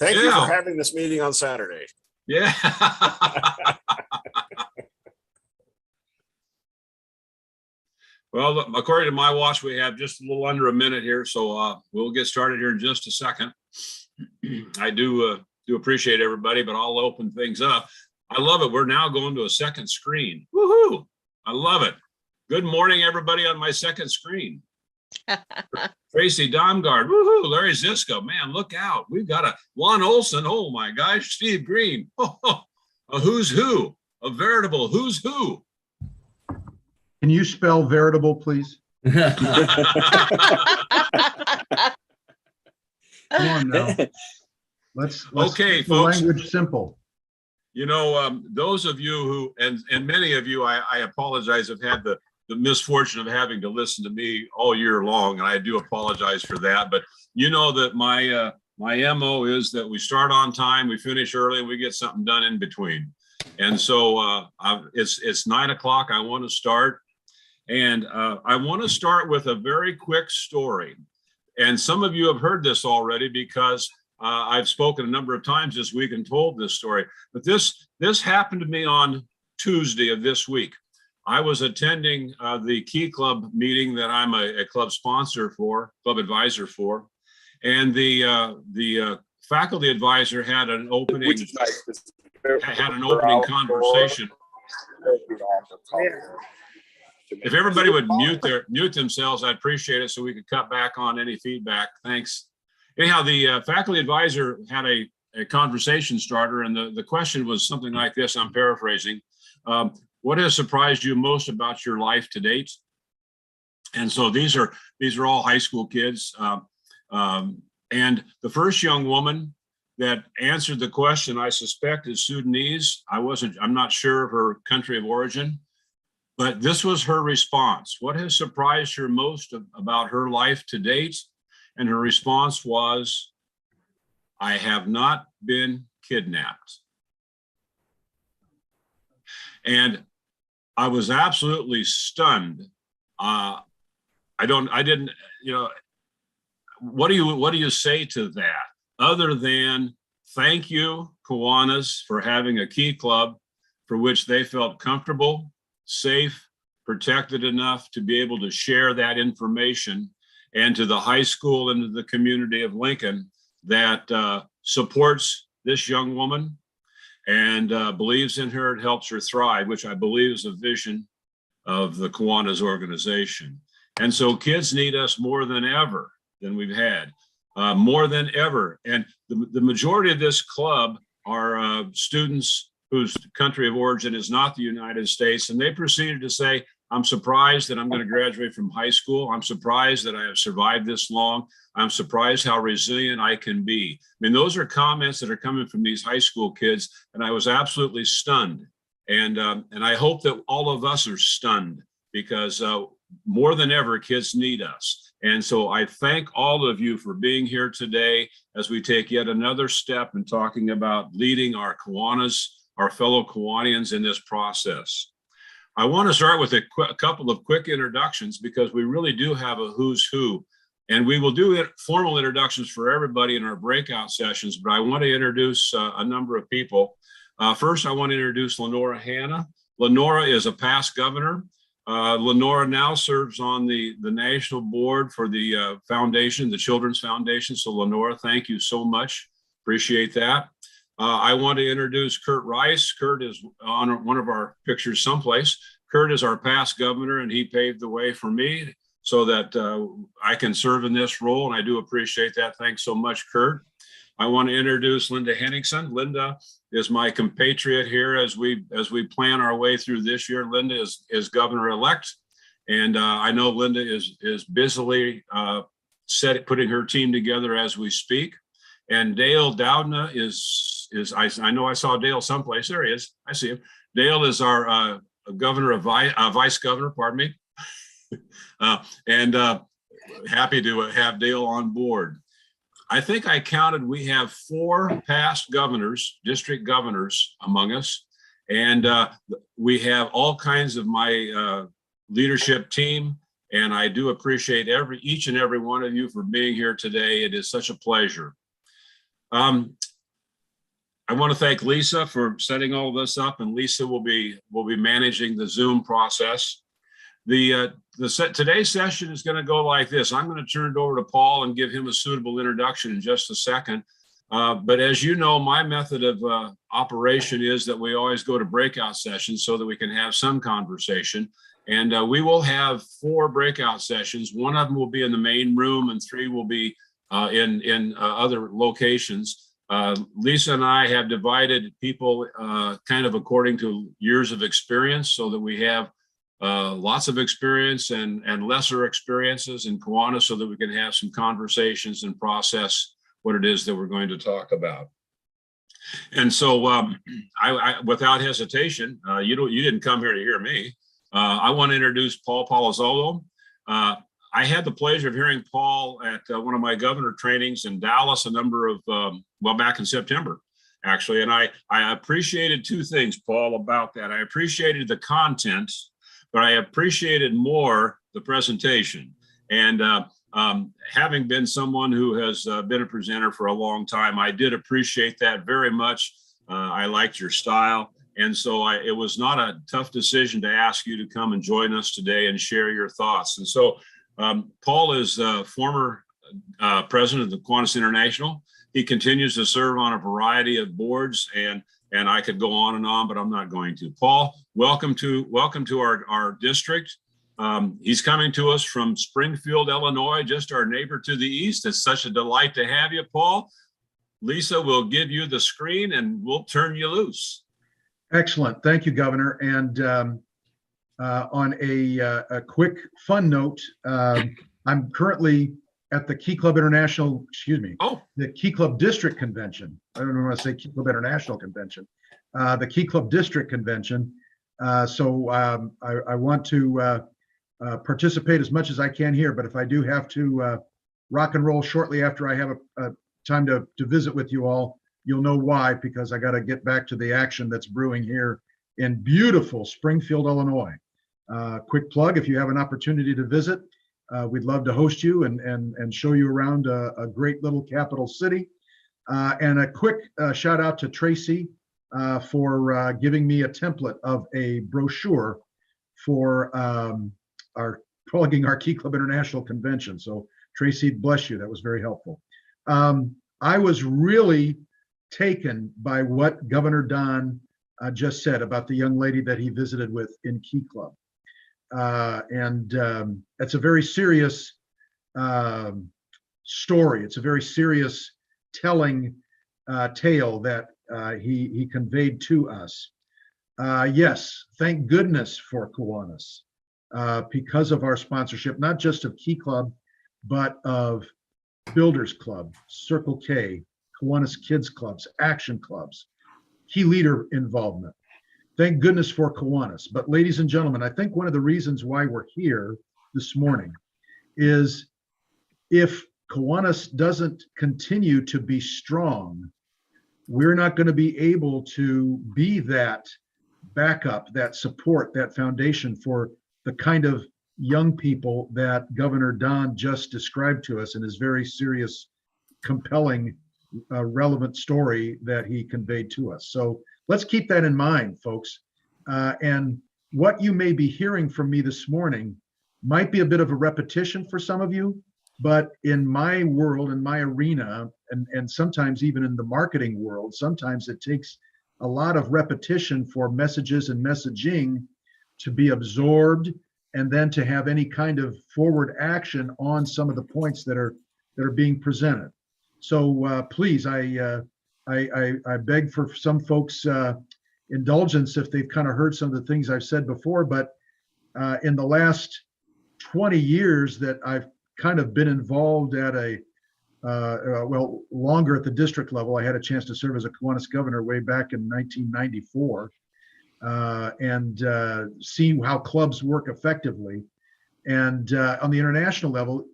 Thank you for having this meeting on Saturday. Yeah. Well, according to my watch, we have just a little under a minute here, so we'll get started here in just a second. I do appreciate everybody, but I'll open things up. I love it. We're now going to a second screen. Woohoo! I love it. Good morning, everybody on my second screen. Tracy Domgard, woohoo! Larry Zisco, man, look out. We've got a Lon Olson. Oh my gosh, Steve Green. Oh, a who's who, a veritable who's who. Can you spell veritable, please? Come on now. Let's okay, keep folks. The language simple. You know, those of you who, and many of you, I apologize, have had the misfortune of having to listen to me all year long, and I do apologize for that. But you know that my MO is that we start on time, we finish early, and we get something done in between. And so it's 9 o'clock. I want to start. And I want to start with a very quick story. And some of you have heard this already because I've spoken a number of times this week and told this story. But this happened to me on Tuesday of this week. I was attending the Key Club meeting that I'm a club sponsor for, club advisor for. And the faculty advisor had an opening, conversation. If everybody would mute themselves, I'd appreciate it so we could cut back on any feedback. Thanks. Anyhow, the faculty advisor had a conversation starter, and the question was something like this. I'm paraphrasing. What has surprised you most about your life to date? And so these are all high school kids. And the first young woman that answered the question, I suspect, is Sudanese. I'm not sure of her country of origin. But this was her response. What has surprised her most about her life to date? And her response was, I have not been kidnapped. And I was absolutely stunned. What do you say to that? Other than thank you, Kiwanis, for having a Key Club for which they felt comfortable, safe, protected enough to be able to share that information, and to the high school and to the community of Lincoln that supports this young woman and believes in her and helps her thrive, which I believe is a vision of the Kiwanis organization. And so kids need us more than ever than we've had, more than ever. And the majority of this club are students whose country of origin is not the United States. And they proceeded to say, I'm surprised that I'm going to graduate from high school. I'm surprised that I have survived this long. I'm surprised how resilient I can be. I mean, those are comments that are coming from these high school kids, and I was absolutely stunned. And I hope that all of us are stunned because more than ever, kids need us. And so I thank all of you for being here today as we take yet another step in talking about leading our Kiwanis, our fellow Kiwanians in this process. I want to start with a couple of quick introductions because we really do have a who's who, and we will do formal introductions for everybody in our breakout sessions, but I want to introduce a number of people. First, I want to introduce Lenora Hanna. Lenora is a past governor. Lenora now serves on the national board for the foundation, the Children's Foundation. So Lenora, thank you so much. Appreciate that. I want to introduce Kurt Rice. Kurt is on one of our pictures someplace. Kurt is our past governor, and he paved the way for me so that I can serve in this role, and I do appreciate that. Thanks so much, Kurt. I want to introduce Linda Henningsen. Linda is my compatriot here as we plan our way through this year. Linda is governor-elect, and I know Linda is busily putting her team together as we speak. And Dale Doudna I know I saw Dale someplace. There he is. I see him. Dale is our vice governor, pardon me. And happy to have Dale on board. I think I counted, we have 4 past governors, district governors among us. And we have all kinds of my leadership team. And I do appreciate each and every one of you for being here today. It is such a pleasure. I want to thank Lisa for setting all this up, and Lisa will be managing the Zoom process. Today's session is going to go like this. I'm going to turn it over to Paul and give him a suitable introduction in just a second. But as you know, my method of operation is that we always go to breakout sessions so that we can have some conversation. And we will have 4 breakout sessions. One of them will be in the main room, and 3 will be in other locations. Lisa and I have divided people kind of according to years of experience, so that we have lots of experience and lesser experiences in Kiwanis, so that we can have some conversations and process what it is that we're going to talk about. And so I without hesitation, you didn't come here to hear me. I want to introduce Paul Palazzolo. I had the pleasure of hearing Paul at one of my governor trainings in Dallas a number of, back in September, actually. And I appreciated 2 things, Paul, about that. I appreciated the content, but I appreciated more the presentation. And having been someone who has been a presenter for a long time, I did appreciate that very much. I liked your style. And so it was not a tough decision to ask you to come and join us today and share your thoughts. And so Paul is former president of the Kiwanis International. He continues to serve on a variety of boards, and I could go on, but I'm not going to. Paul, welcome to our district. He's coming to us from Springfield, Illinois, just our neighbor to the east. It's such a delight to have you, Paul. Lisa will give you the screen and we'll turn you loose. Excellent. Thank you, Governor. And on a quick fun note, I'm currently at the Key Club International, the Key Club District Convention. I don't know when I say Key Club International Convention, the Key Club District Convention. So I want to participate as much as I can here, but if I do have to rock and roll shortly after I have a time to visit with you all, you'll know why, because I got to get back to the action that's brewing here in beautiful Springfield, Illinois. Quick plug, if you have an opportunity to visit, we'd love to host you and show you around a great little capital city. And a quick shout out to Tracy for giving me a template of a brochure for plugging our Key Club International Convention. So Tracy, bless you, that was very helpful. I was really taken by what Governor Don just said about the young lady that he visited with in Key Club. And it's a very serious story. It's a very serious telling tale that he conveyed to us. Yes, thank goodness for Kiwanis because of our sponsorship, not just of Key Club, but of Builders Club, Circle K, Kiwanis Kids Clubs, Action Clubs, key leader involvement. Thank goodness for Kiwanis. But ladies and gentlemen, I think one of the reasons why we're here this morning is if Kiwanis doesn't continue to be strong, we're not going to be able to be that backup, that support, that foundation for the kind of young people that Governor Don just described to us in his very serious, compelling, relevant story that he conveyed to us. So let's keep that in mind, folks. And what you may be hearing from me this morning might be a bit of a repetition for some of you, but in my world, in my arena, and sometimes even in the marketing world, sometimes it takes a lot of repetition for messages and messaging to be absorbed and then to have any kind of forward action on some of the points that are being presented. So please, I beg for some folks' indulgence if they've kind of heard some of the things I've said before, but in the last 20 years that I've kind of been involved at longer at the district level. I had a chance to serve as a Kiwanis governor way back in 1994 and seen how clubs work effectively. And on the international level,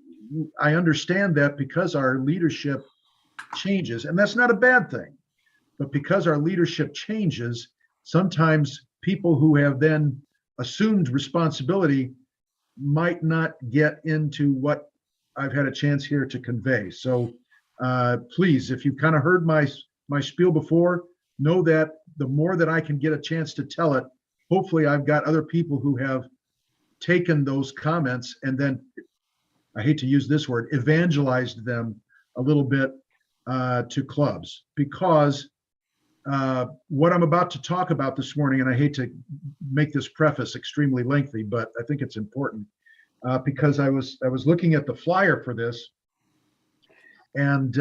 I understand that because our leadership changes, and that's not a bad thing, but because our leadership changes, sometimes people who have then assumed responsibility might not get into what I've had a chance here to convey. So please, if you've kind of heard my spiel before, know that the more that I can get a chance to tell it, hopefully I've got other people who have taken those comments and then, I hate to use this word, evangelized them a little bit to clubs. Because what I'm about to talk about this morning, and I hate to make this preface extremely lengthy, but I think it's important because I was looking at the flyer for this, and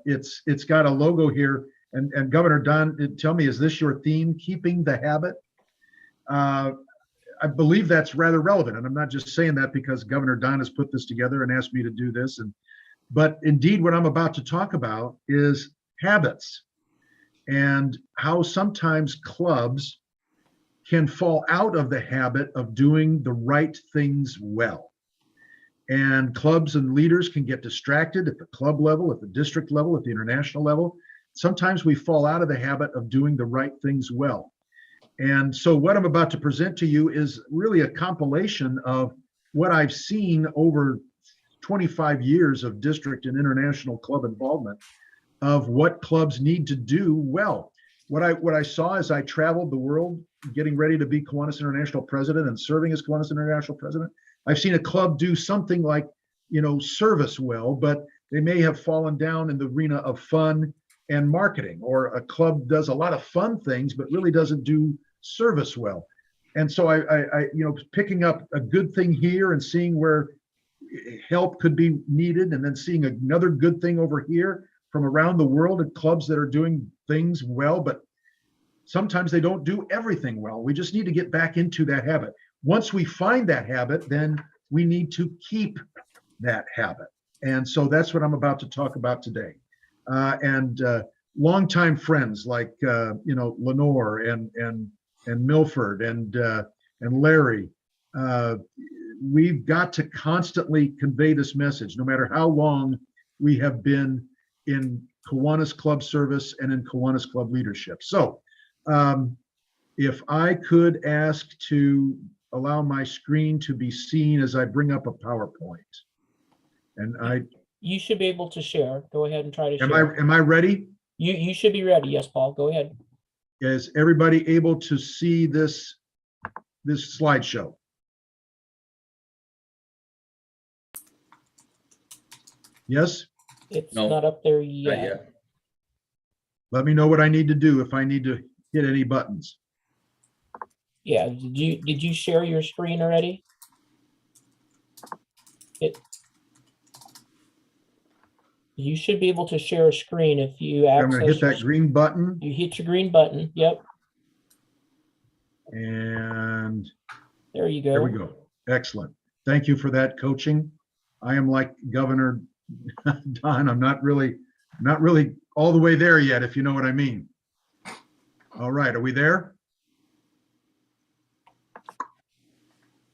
it's got a logo here. And Governor Don, tell me, is this your theme, keeping the habit? I believe that's rather relevant, and I'm not just saying that because Governor Don has put this together and asked me to do this. But indeed, what I'm about to talk about is habits, and how sometimes clubs can fall out of the habit of doing the right things well. And clubs and leaders can get distracted at the club level, at the district level, at the international level. Sometimes we fall out of the habit of doing the right things well. And so what I'm about to present to you is really a compilation of what I've seen over 25 years of district and international club involvement of what clubs need to do well. What I saw as I traveled the world, getting ready to be Kiwanis International president and serving as Kiwanis International president, I've seen a club do something like, service well, but they may have fallen down in the arena of fun and marketing, or a club does a lot of fun things, but really doesn't do service well. And so I picking up a good thing here and seeing where help could be needed, and then seeing another good thing over here from around the world at clubs that are doing things well, but sometimes they don't do everything well. We just need to get back into that habit. Once we find that habit, then we need to keep that habit. And so that's what I'm about to talk about today. And longtime friends like Lenore and Milford and Larry, we've got to constantly convey this message, no matter how long we have been in Kiwanis Club service and in Kiwanis Club leadership. So if I could ask to allow my screen to be seen as I bring up a PowerPoint. And you should be able to share. Go ahead and try to share. Am I ready? You should be ready. Yes, Paul, go ahead. Is everybody able to see this slideshow? Yes? It's No, not up there Not yet. yet. Let me know what I need to do if I need to hit any buttons. Yeah, did you share your screen already? You should be able to share a screen if you I'm going to hit access that green button, you hit your green button. Yep, and there you go. there we go. Excellent. Thank you for that coaching. I am like Governor Don. I'm not really all the way there yet, if you know what I mean. All right, are we there?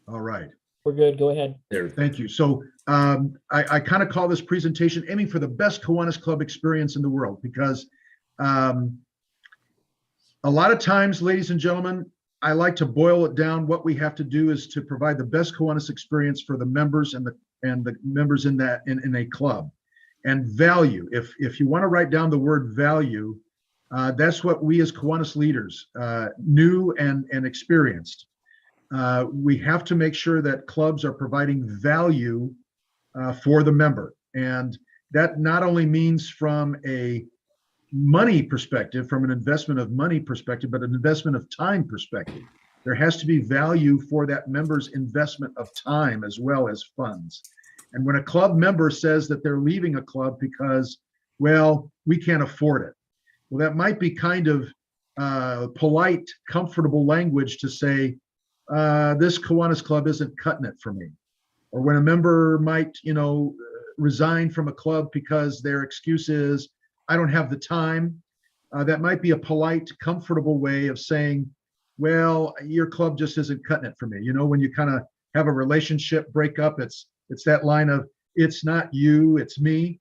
All right. We're good. Go ahead. There. Thank you. So I kind of call this presentation aiming for the best Kiwanis Club experience in the world, because a lot of times, ladies and gentlemen, I like to boil it down. What we have to do is to provide the best Kiwanis experience for the members and the members in a club. And value, if you want to write down the word value, that's what we as Kiwanis leaders knew and experienced. We have to make sure that clubs are providing value for the member. And that not only means from a money perspective, from an investment of money perspective, but an investment of time perspective. There has to be value for that member's investment of time as well as funds. And when a club member says that they're leaving a club because, well, we can't afford it, well, that might be kind of polite, comfortable language to say, this Kiwanis Club isn't cutting it for me. Or when a member might, resign from a club because their excuse is, I don't have the time. That might be a polite, comfortable way of saying, well, your club just isn't cutting it for me. When you kind of have a relationship breakup, it's that line of, it's not you, it's me.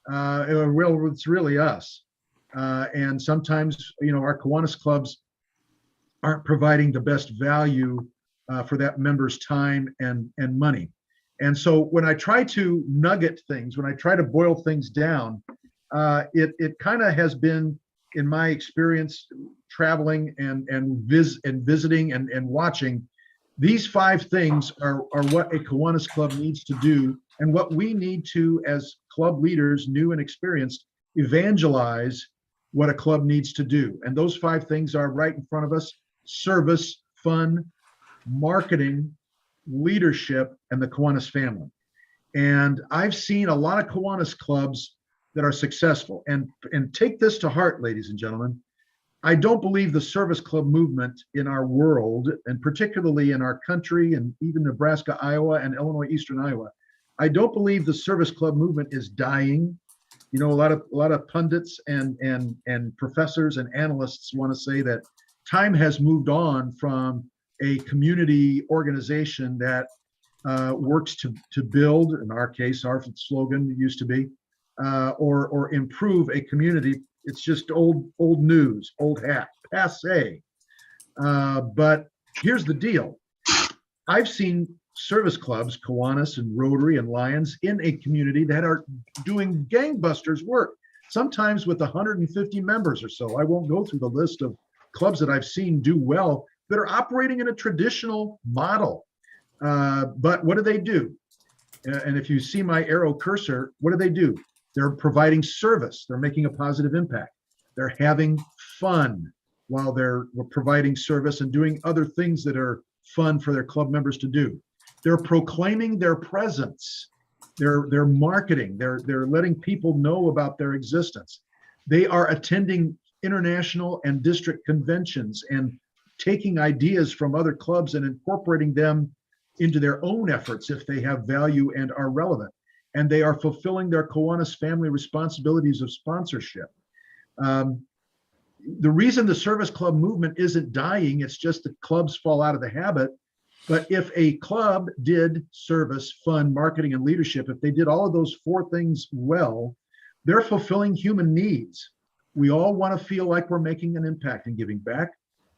Well, it's really us. And sometimes, our Kiwanis clubs aren't providing the best value for that member's time and money. And so when I try to nugget things, when I try to boil things down, it kind of has been in my experience traveling and visiting and watching, these 5 things are what a Kiwanis club needs to do, and what we need to, as club leaders, new and experienced, evangelize what a club needs to do. And those 5 things are right in front of us: service, fun, marketing, leadership, and the Kiwanis family. And I've seen a lot of Kiwanis clubs that are successful. And take this to heart, ladies and gentlemen. I don't believe the service club movement in our world, and particularly in our country, and even Nebraska, Iowa, and Illinois, Eastern Iowa, I don't believe the service club movement is dying. You know, a lot of pundits and professors and analysts want to say that time has moved on from a community organization that works to build, in our case, our slogan used to be, or improve a community. It's just old news, old hat, passé. But here's the deal. I've seen service clubs, Kiwanis and Rotary and Lions, in a community that are doing gangbusters work, sometimes with 150 members or so. I won't go through the list of clubs that I've seen do well that are operating in a traditional model. But what do? And if you see my arrow cursor, what do? They're providing service. They're making a positive impact. They're having fun while they're providing service and doing other things that are fun for their club members to do. They're proclaiming their presence. They're marketing. They're letting people know about their existence. They are attending international and district conventions and taking ideas from other clubs and incorporating them into their own efforts if they have value and are relevant. And they are fulfilling their Kiwanis family responsibilities of sponsorship. The reason the service club movement isn't dying, it's just that clubs fall out of the habit. But if a club did service, fun, marketing, and leadership, if they did all of those 4 things well, they're fulfilling human needs. We all want to feel like we're making an impact and giving back.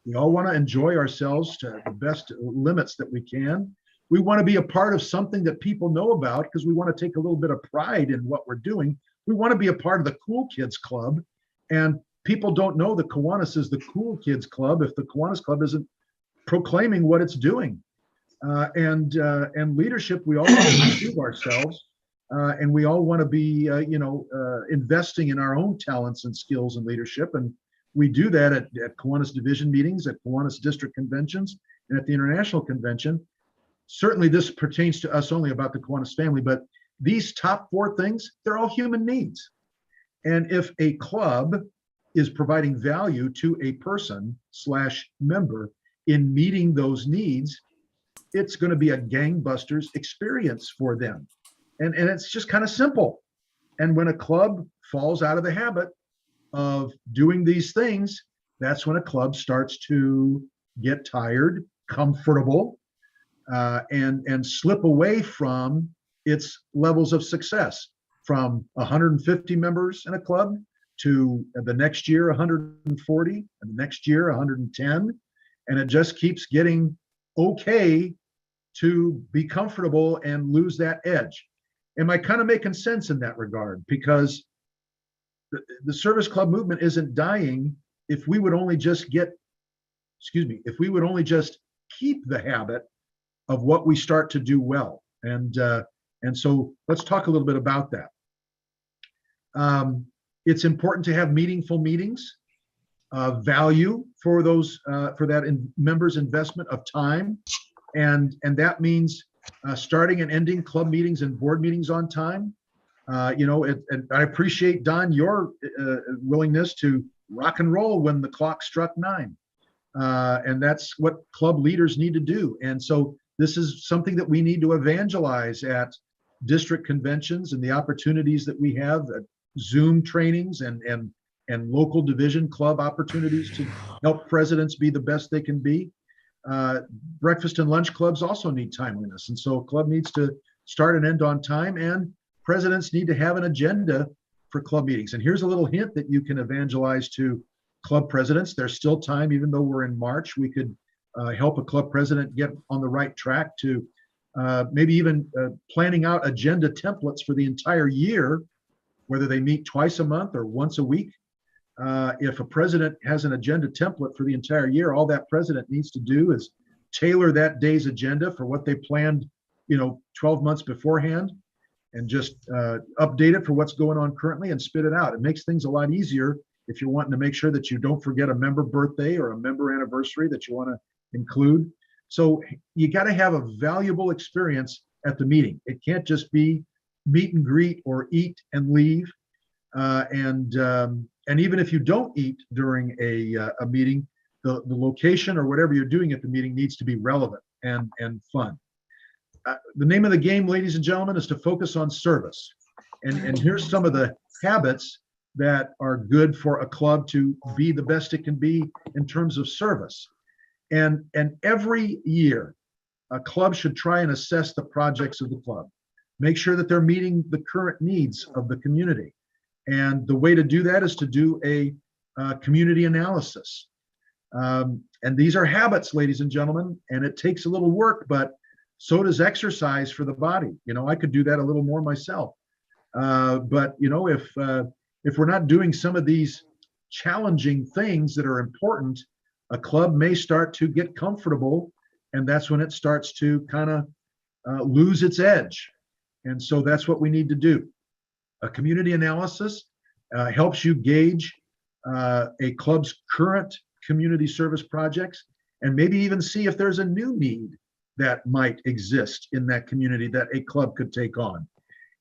We all want to enjoy ourselves to the best limits that we can. We want to be a part of something that people know about because we want to take a little bit of pride in what we're doing. We want to be a part of the cool kids club. And people don't know the Kiwanis is the cool kids club if the Kiwanis club isn't proclaiming what it's doing. And leadership, we all want to improve ourselves. And we all want to be, investing in our own talents and skills and leadership. And we do that at Kiwanis division meetings, at Kiwanis district conventions, and at the international convention. Certainly this pertains to us only about the Kiwanis family, but these top 4 things, they're all human needs. And if a club is providing value to a person/member in meeting those needs, it's going to be a gangbusters experience for them. And it's just kind of simple. And when a club falls out of the habit of doing these things, that's when a club starts to get tired, comfortable, and slip away from its levels of success, from 150 members in a club to the next year 140, and the next year 110, and it just keeps getting okay to be comfortable and lose that edge. Am I kind of making sense in that regard? Because the service club movement isn't dying if we would only just if we would only just keep the habit of what we start to do well. And so let's talk a little bit about that. It's important to have meaningful meetings, value for those for that members' investment of time, and that means starting and ending club meetings and board meetings on time. And I appreciate, Don, your willingness to rock and roll when the clock struck 9. And that's what club leaders need to do. And so this is something that we need to evangelize at district conventions and the opportunities that we have at Zoom trainings and local division club opportunities to help presidents be the best they can be. Breakfast and lunch clubs also need timeliness. And so a club needs to start and end on time, and presidents need to have an agenda for club meetings. And here's a little hint that you can evangelize to club presidents. There's still time, even though we're in March, we could help a club president get on the right track to maybe even planning out agenda templates for the entire year, whether they meet twice a month or once a week. If a president has an agenda template for the entire year, all that president needs to do is tailor that day's agenda for what they planned, 12 months beforehand, and just update it for what's going on currently and spit it out. It makes things a lot easier if you're wanting to make sure that you don't forget a member birthday or a member anniversary that you want to include. So you got to have a valuable experience at the meeting. It can't just be meet and greet or eat and leave. And even if you don't eat during a meeting, the location or whatever you're doing at the meeting needs to be relevant and fun. The name of the game, ladies and gentlemen, is to focus on service. And here's some of the habits that are good for a club to be the best it can be in terms of service. And every year, a club should try and assess the projects of the club. Make sure that they're meeting the current needs of the community. And the way to do that is to do a community analysis. And these are habits, ladies and gentlemen, and it takes a little work, but so does exercise for the body. I could do that a little more myself. But if we're not doing some of these challenging things that are important, a club may start to get comfortable, and that's when it starts to kind of lose its edge. And so that's what we need to do. A community analysis helps you gauge a club's current community service projects and maybe even see if there's a new need that might exist in that community that a club could take on.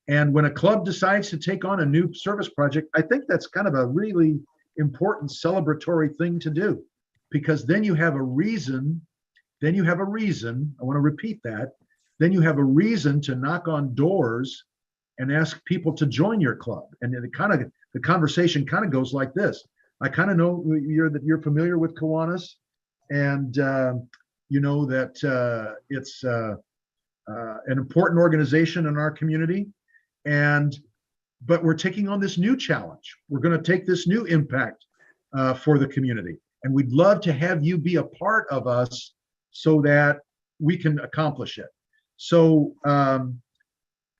And when a club decides to take on a new service project, I think that's kind of a really important celebratory thing to do, because then you have a reason, I want to repeat that, then you have a reason to knock on doors and ask people to join your club. And the conversation kind of goes like this. I kind of know you're familiar with Kiwanis, and you know that it's an important organization in our community. But we're taking on this new challenge. We're going to take this new impact for the community. And we'd love to have you be a part of us so that we can accomplish it. So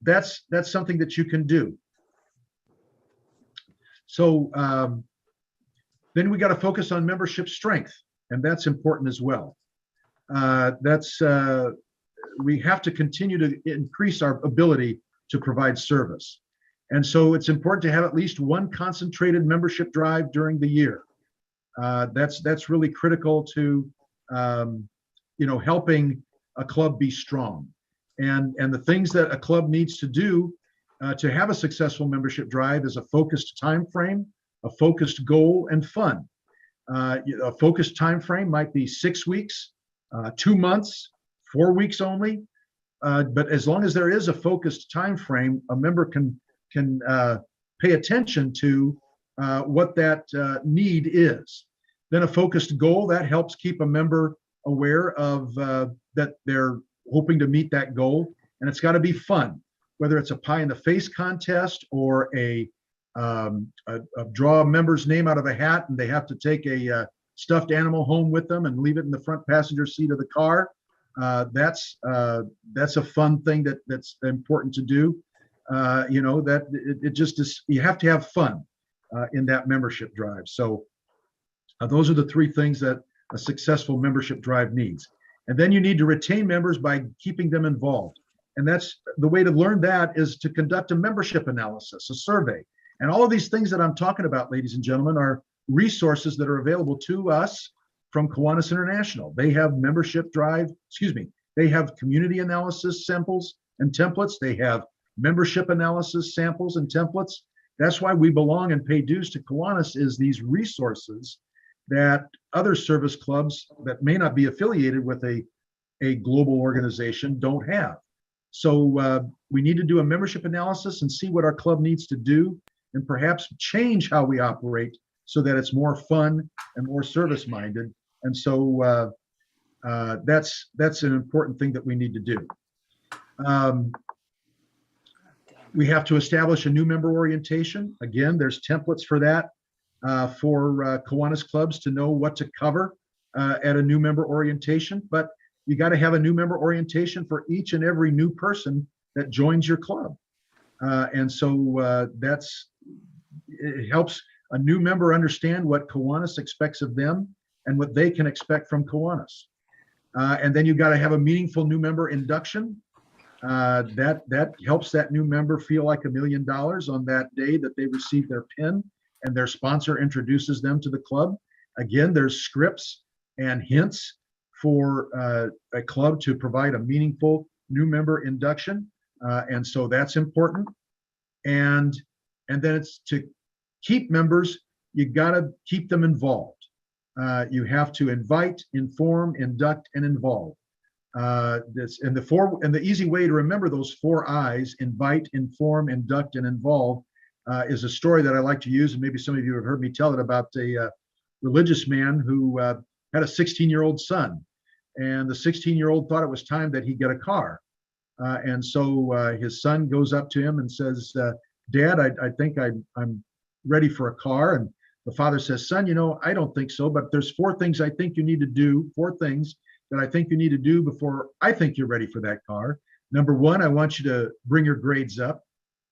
that's something that you can do. So then we got to focus on membership strength, and that's important as well. We have to continue to increase our ability to provide service. And so it's important to have at least one concentrated membership drive during the year. That's really critical to helping a club be strong. And the things that a club needs to do to have a successful membership drive is a focused time frame, a focused goal, and fun. A focused time frame might be 6 weeks, 2 months, 4 weeks only. But as long as there is a focused time frame, a member can pay attention to what that need is. Then a focused goal, that helps keep a member aware of that they're hoping to meet that goal. And it's got to be fun, whether it's a pie in the face contest or a draw a member's name out of a hat and they have to take a stuffed animal home with them and leave it in the front passenger seat of the car. That's a fun thing that's important to do. That it just is, you have to have fun in that membership drive. So those are the three things that a successful membership drive needs. And then you need to retain members by keeping them involved. And that's the way to learn that is to conduct a membership analysis, a survey. And all of these things that I'm talking about, ladies and gentlemen, are resources that are available to us from Kiwanis International. They have they have community analysis samples and templates. They have membership analysis samples and templates. That's why we belong and pay dues to Kiwanis, is these resources that other service clubs that may not be affiliated with a global organization don't have. So we need to do a membership analysis and see what our club needs to do and perhaps change how we operate so that it's more fun and more service-minded. And so that's an important thing that we need to do. We have to establish a new member orientation. Again, there's templates for that for Kiwanis clubs to know what to cover at a new member orientation. But you got to have a new member orientation for each and every new person that joins your club. And so it helps a new member understand what Kiwanis expects of them and what they can expect from Kiwanis. And then you got to have a meaningful new member induction. That helps that new member feel like $1 million on that day that they receive their pin and their sponsor introduces them to the club. Again, there's scripts and hints for a club to provide a meaningful new member induction. And so that's important. And then it's to keep members, you got to keep them involved. You have to invite, inform, induct, and involve. The easy way to remember those 4 I's, invite, inform, induct, and involve, is a story that I like to use, and maybe some of you have heard me tell it, about a religious man who had a 16-year-old son, and the 16-year-old thought it was time that he get a car. And so his son goes up to him and says, Dad, I think I'm ready for a car. And the father says, son, I don't think so, but there's 4 things I think you need to do, 4 things that I think you need to do before I think you're ready for that car. Number 1, I want you to bring your grades up.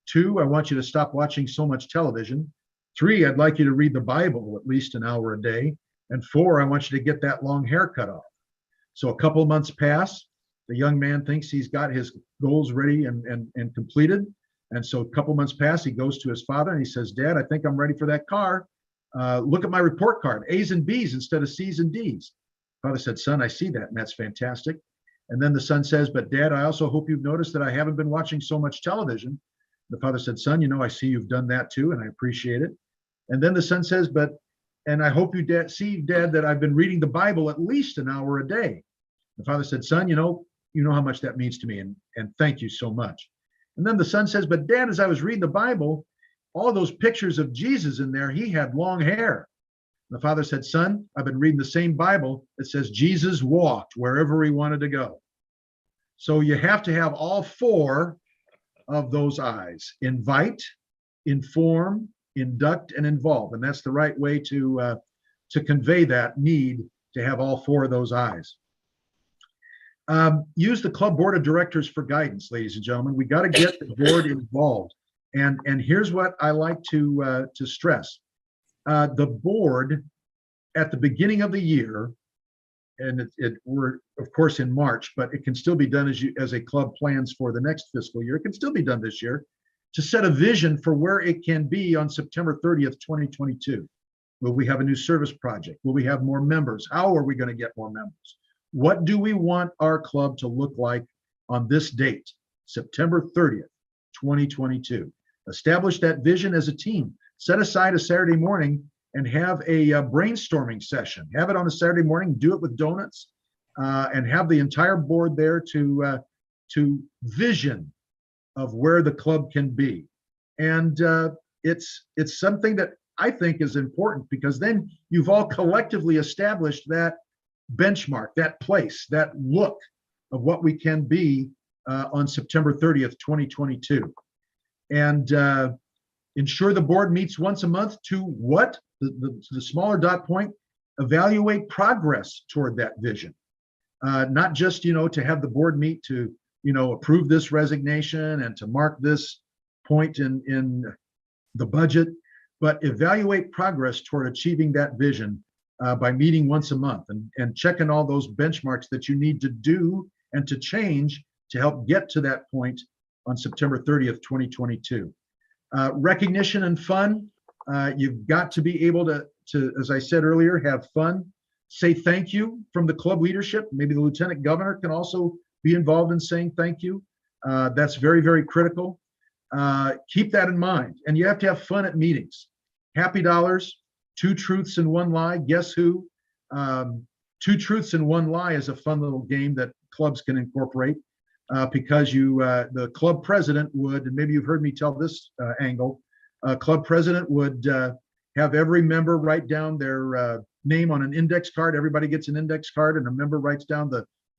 2, I want you to stop watching so much television. 3, I'd like you to read the Bible at least an hour a day. And 4, I want you to get that long hair cut off. So a couple of months pass. The young man thinks he's got his goals ready and completed. And so a couple months pass, he goes to his father and he says, Dad, I think I'm ready for that car. Look at my report card, A's and B's instead of C's and D's. Father said, son, I see that, and that's fantastic. And then the son says, but Dad, I also hope you've noticed that I haven't been watching so much television. The father said, son, I see you've done that too, and I appreciate it. And then the son says, and I hope you see, Dad, that I've been reading the Bible at least an hour a day. The father said, son, you know how much that means to me, and thank you so much. And then the son says, but Dad, as I was reading the Bible, all of those pictures of Jesus in there, he had long hair. The father said, son, I've been reading the same Bible that says Jesus walked wherever he wanted to go. So you have to have all 4 of those I's: invite, inform, induct, and involve. And that's the right way to convey that need to have all 4 of those I's. Use the club board of directors for guidance, ladies and gentlemen. We got to get the board involved. And here's what I like to stress. The board at the beginning of the year, and we're of course in March, but it can still be done as a club plans for the next fiscal year. It can still be done this year to set a vision for where it can be on September 30th, 2022. Will we have a new service project? Will we have more members? How are we going to get more members? What do we want our club to look like on this date, September 30th, 2022? Establish that vision as a team. Set aside a Saturday morning and have a brainstorming session. Have it on a Saturday morning, do it with donuts, and have the entire board there to vision of where the club can be. And it's something that I think is important, because then you've all collectively established that benchmark, that place, that look of what we can be on September 30th, 2022. And ensure the board meets once a month to what? The smaller dot point, evaluate progress toward that vision. Not just, to have the board meet to, approve this resignation and to mark this point in the budget, but evaluate progress toward achieving that vision by meeting once a month and checking all those benchmarks that you need to do and to change to help get to that point on September 30th, 2022. Recognition and fun. You've got to be able to, as I said earlier, have fun. Say thank you from the club leadership. Maybe the lieutenant governor can also be involved in saying thank you. That's very, very critical. Keep that in mind. And you have to have fun at meetings. Happy dollars, 2 truths and 1 lie. Guess who? 2 truths and 1 lie is a fun little game that clubs can incorporate. Because the club president would, and maybe you've heard me tell this angle, club president would have every member write down their name on an index card. Everybody gets an index card, and a member writes down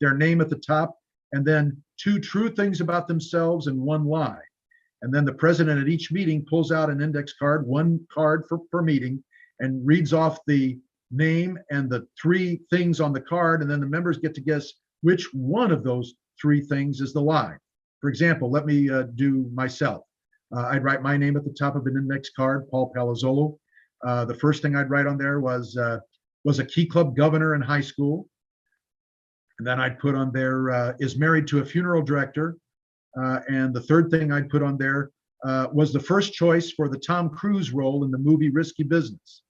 their name at the top, and then 2 true things about themselves and 1 lie. And then the president at each meeting pulls out an index card, 1 card per meeting, and reads off the name and the 3 things on the card, and then the members get to guess which one of those 3 things is the lie. For example, let me do myself. I'd write my name at the top of an index card, Paul Palazzolo. The first thing I'd write on there was a Key Club governor in high school. And then I'd put on there, is married to a funeral director. And the third thing I'd put on there was the first choice for the Tom Cruise role in the movie Risky Business.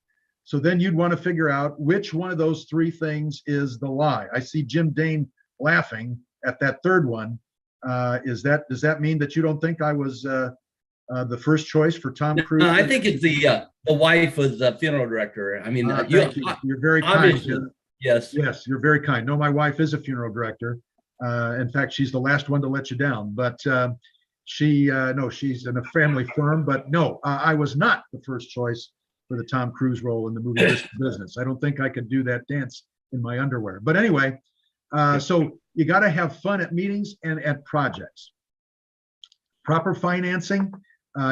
So then you'd want to figure out which one of those three things is the lie. I see Jim Dane laughing at that third one. Does that mean that you don't think I was the first choice for Tom Cruise? No, I think it's the wife was the funeral director. I mean, thank you. You're very kind. Yes. Yes, you're very kind. No, my wife is a funeral director. In fact, she's the last one to let you down. But she's in a family firm. But no, I was not the first choice for the Tom Cruise role in the movie Risky Business. I don't think I could do that dance in my underwear. But anyway, so you got to have fun at meetings and at projects. Proper financing.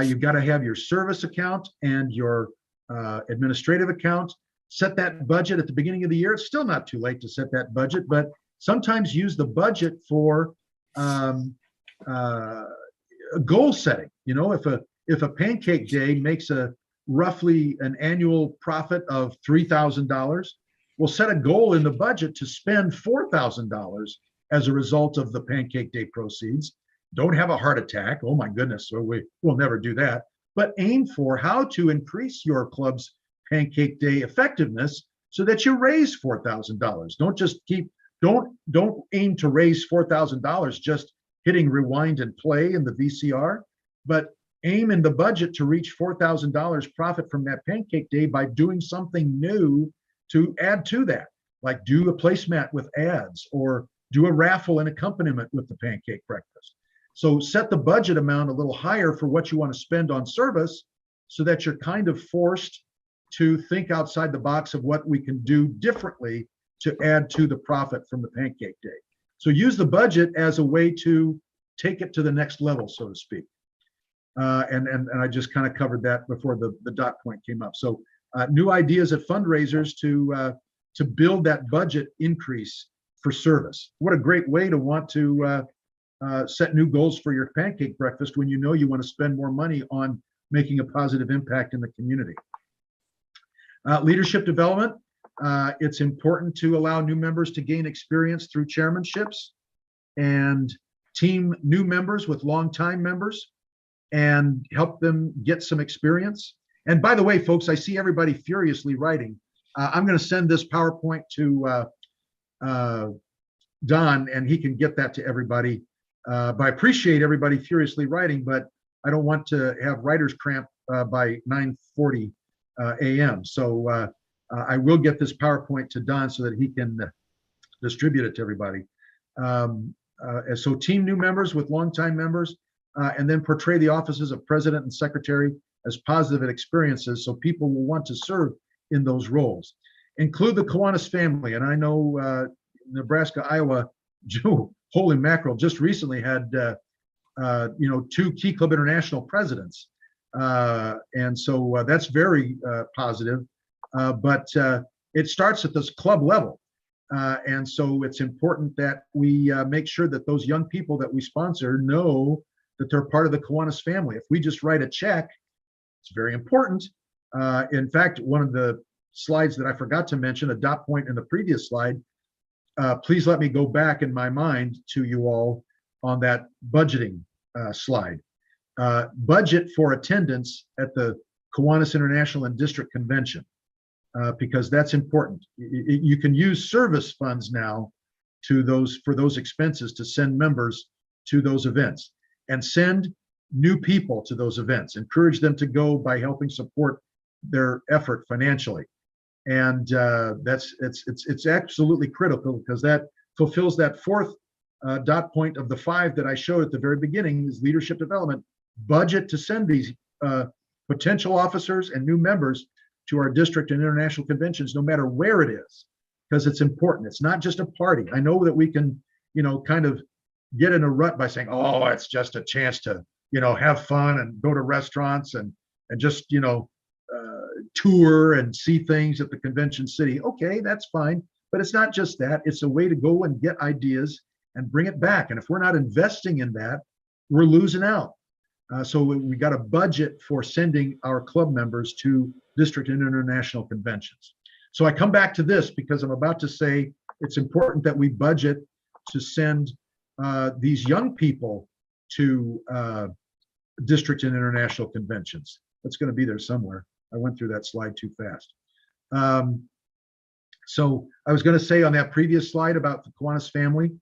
You've got to have your service account and your administrative account. Set that budget at the beginning of the year. It's still not too late to set that budget, but sometimes use the budget for goal setting. You know, if a pancake day makes roughly an annual profit of $3,000, we'll set a goal in the budget to spend $4,000 as a result of the pancake day proceeds. Don't have a heart attack. Oh my goodness, so we'll never do that. But aim for how to increase your club's pancake day effectiveness so that you raise $4,000. Don't aim to raise $4,000 just hitting rewind and play in the VCR, but aim in the budget to reach $4,000 profit from that pancake day by doing something new to add to that, like do a placemat with ads or do a raffle and accompaniment with the pancake breakfast. So set the budget amount a little higher for what you want to spend on service so that you're kind of forced to think outside the box of what we can do differently to add to the profit from the pancake day. So use the budget as a way to take it to the next level, so to speak. And I just kind of covered that before the dot point came up. So new ideas at fundraisers to build that budget increase for service. What a great way to want to set new goals for your pancake breakfast when you know you want to spend more money on making a positive impact in the community. Leadership development. It's important to allow new members to gain experience through chairmanships and team new members with longtime members and help them get some experience. And by the way, folks, I see everybody furiously writing. I'm going to send this PowerPoint to Don, and he can get that to everybody. But I appreciate everybody furiously writing, but I don't want to have writer's cramp by 9:40 a.m. So I will get this PowerPoint to Don so that he can distribute it to everybody. So team new members with longtime members, and then portray the offices of president and secretary as positive experiences so people will want to serve in those roles. Include the Kiwanis family, and I know Nebraska-Iowa, holy mackerel, just recently had 2 Key Club International presidents, and so that's very positive. But it starts at this club level, and so it's important that we make sure that those young people that we sponsor know that they're part of the Kiwanis family. If we just write a check, it's very important. In fact, one of the slides that I forgot to mention, a dot point in the previous slide, please let me go back in my mind to you all on that budgeting slide. Budget for attendance at the Kiwanis International and District Convention, because that's important. You can use service funds now for those expenses to send members to those events and send new people to those events. Encourage them to go by helping support their effort financially. And it's absolutely critical because that fulfills that fourth dot point of the 5 that I showed at the very beginning is leadership development. Budget to send these potential officers and new members to our district and international conventions, no matter where it is, because it's important. It's not just a party. I know that we can, kind of get in a rut by saying, oh, it's just a chance to, have fun and go to restaurants and just, tour and see things at the convention city. Okay, that's fine. But it's not just that. It's a way to go and get ideas and bring it back. And if we're not investing in that, we're losing out. So we got a budget for sending our club members to district and international conventions. So I come back to this because I'm about to say it's important that we budget to send these young people to district and international conventions. That's going to be there somewhere. I went through that slide too fast. So I was going to say on that previous slide about the Kiwanis family,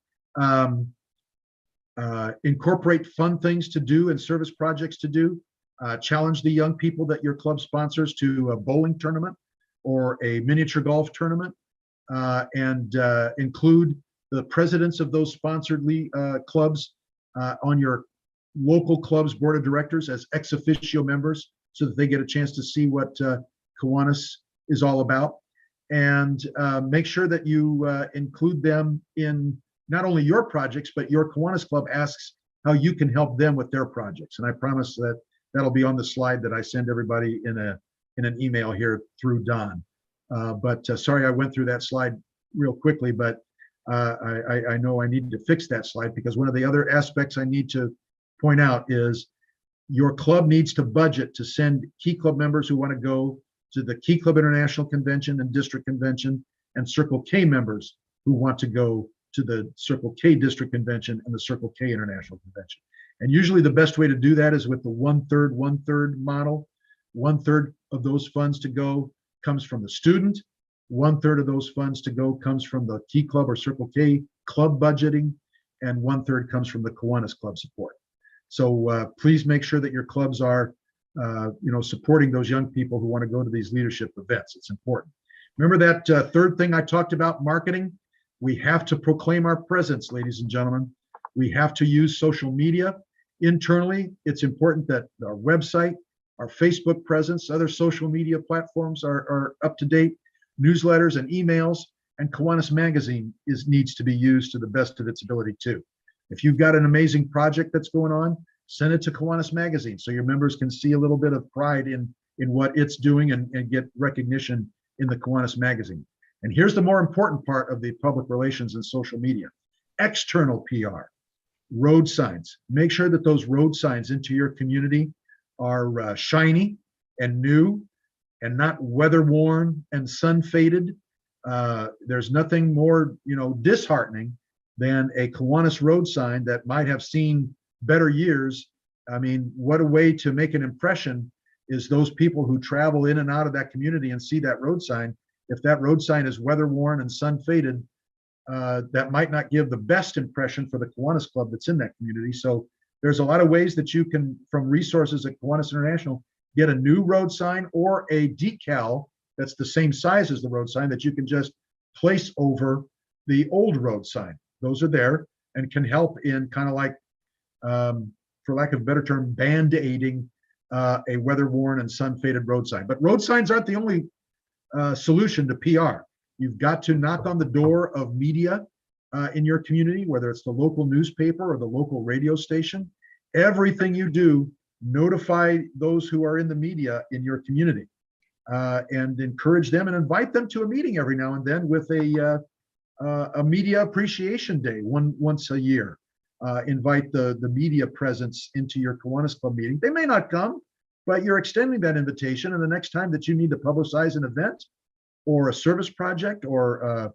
incorporate fun things to do and service projects to do. Challenge the young people that your club sponsors to a bowling tournament or a miniature golf tournament, and include the presidents of those sponsored clubs on your local club's board of directors as ex officio members so that they get a chance to see what Kiwanis is all about. And make sure that you include them in not only your projects, but your Kiwanis Club asks how you can help them with their projects. And I promise that that'll be on the slide that I send everybody in an email here through Don. Sorry, I went through that slide real quickly, but I know I need to fix that slide because one of the other aspects I need to point out is your club needs to budget to send key club members who want to go to the Key Club International Convention and District Convention, and Circle K members who want to go to the Circle K District Convention and the Circle K International Convention. And usually the best way to do that is with the 1/3, 1/3 model. 1/3 of those funds to go comes from the student. 1/3 of those funds to go comes from the Key Club or Circle K club budgeting, and 1/3 comes from the Kiwanis Club support. So please make sure that your clubs are supporting those young people who want to go to these leadership events. It's important. Remember that third thing I talked about, marketing? We have to proclaim our presence, ladies and gentlemen. We have to use social media. Internally, it's important that our website, our Facebook presence, other social media platforms are up to date, newsletters and emails, and Kiwanis Magazine needs to be used to the best of its ability too. If you've got an amazing project that's going on, send it to Kiwanis Magazine so your members can see a little bit of pride in what it's doing and get recognition in the Kiwanis Magazine. And here's the more important part of the public relations and social media: external PR, road signs. Make sure that those road signs into your community are shiny and new and not weather worn and sun faded. There's nothing more, disheartening than a Kiwanis road sign that might have seen better years. I mean, what a way to make an impression is those people who travel in and out of that community and see that road sign. If that road sign is weather worn and sun faded, that might not give the best impression for the Kiwanis Club that's in that community. So there's a lot of ways that you can, from resources at Kiwanis International, get a new road sign or a decal that's the same size as the road sign that you can just place over the old road sign. Those are there and can help in kind of like, for lack of a better term, band-aiding a weather-worn and sun-faded road sign. But road signs aren't the only solution to PR. You've got to knock on the door of media in your community, whether it's the local newspaper or the local radio station. Everything you do, notify those who are in the media in your community and encourage them and invite them to a meeting every now and then with a media appreciation day once a year. Invite the media presence into your Kiwanis Club meeting. They may not come, but you're extending that invitation. And the next time that you need to publicize an event or a service project or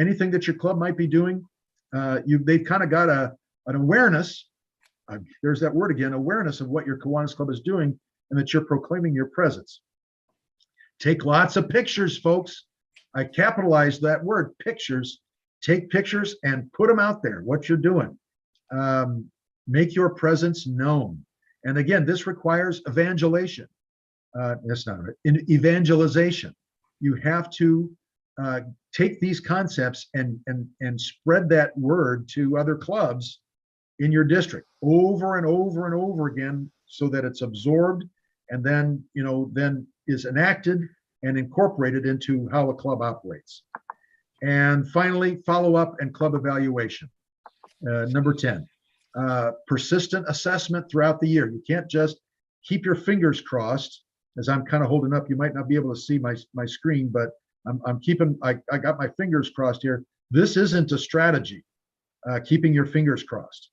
anything that your club might be doing, they've kind of got an awareness. There's that word again, awareness of what your Kiwanis Club is doing and that you're proclaiming your presence. Take lots of pictures, folks. I capitalized that word, pictures. Take pictures and put them out there, what you're doing. Make your presence known. And again, this requires evangelization. That's not right. Evangelization. You have to take these concepts and spread that word to other clubs in your district over and over and over again so that it's absorbed and then is enacted and incorporated into how a club operates. And finally, follow up and club evaluation. Number 10, persistent assessment throughout the year. You can't just keep your fingers crossed. As I'm kind of holding up, you might not be able to see my screen, but I got my fingers crossed here. This isn't a strategy, keeping your fingers crossed.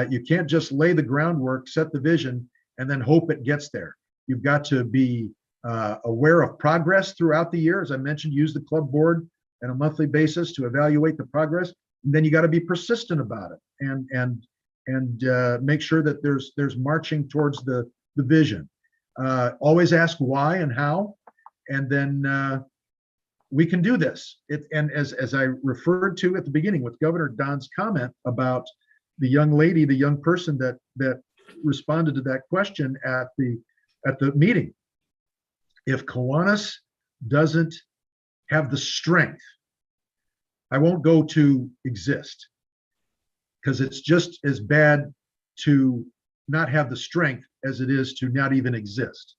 You can't just lay the groundwork, set the vision, and then hope it gets there. You've got to be aware of progress throughout the year. As I mentioned, use the club board on a monthly basis to evaluate the progress. And then you got to be persistent about it and make sure that there's marching towards the vision. Always ask why and how, and then we can do this. And as I referred to at the beginning with Governor Don's comment about the young lady, the young person that responded to that question at the meeting. If Kiwanis doesn't have the strength, I won't go to exist, because it's just as bad to not have the strength as it is to not even exist.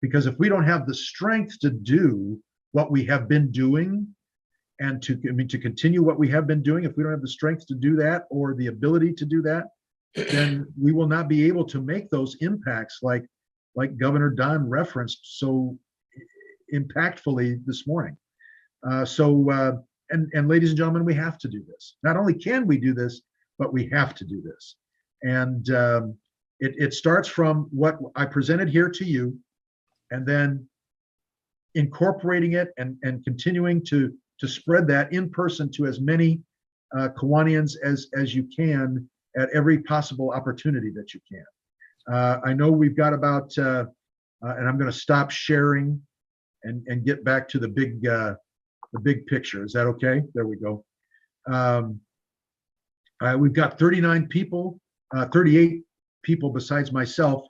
Because if we don't have the strength to do what we have been doing and to continue what we have been doing, if we don't have the strength to do that or the ability to do that, then we will not be able to make those impacts like Governor Don referenced so impactfully this morning. And ladies and gentlemen, we have to do this. Not only can we do this, but we have to do this. And it starts from what I presented here to you, and then incorporating it and continuing to spread that in person to as many Kiwanians as you can at every possible opportunity that you can. I know we've got about, and I'm going to stop sharing and get back to the big picture. Is that okay? There we go. We've got 39 people, 38 people besides myself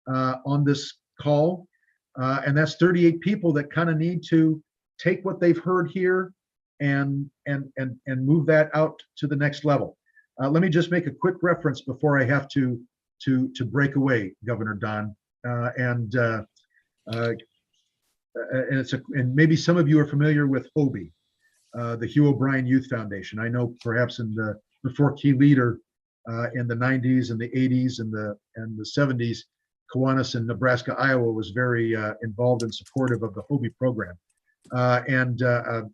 on this call. And that's 38 people that kind of need to take what they've heard here and move that out to the next level. Let me just make a quick reference before I have to break away, Governor Don. And maybe some of you are familiar with HOBY, the Hugh O'Brien Youth Foundation. I know perhaps in the before Key Leader in the 90s and the 80s and the 70s, Kiwanis in Nebraska-Iowa was very involved and supportive of the HOBY program.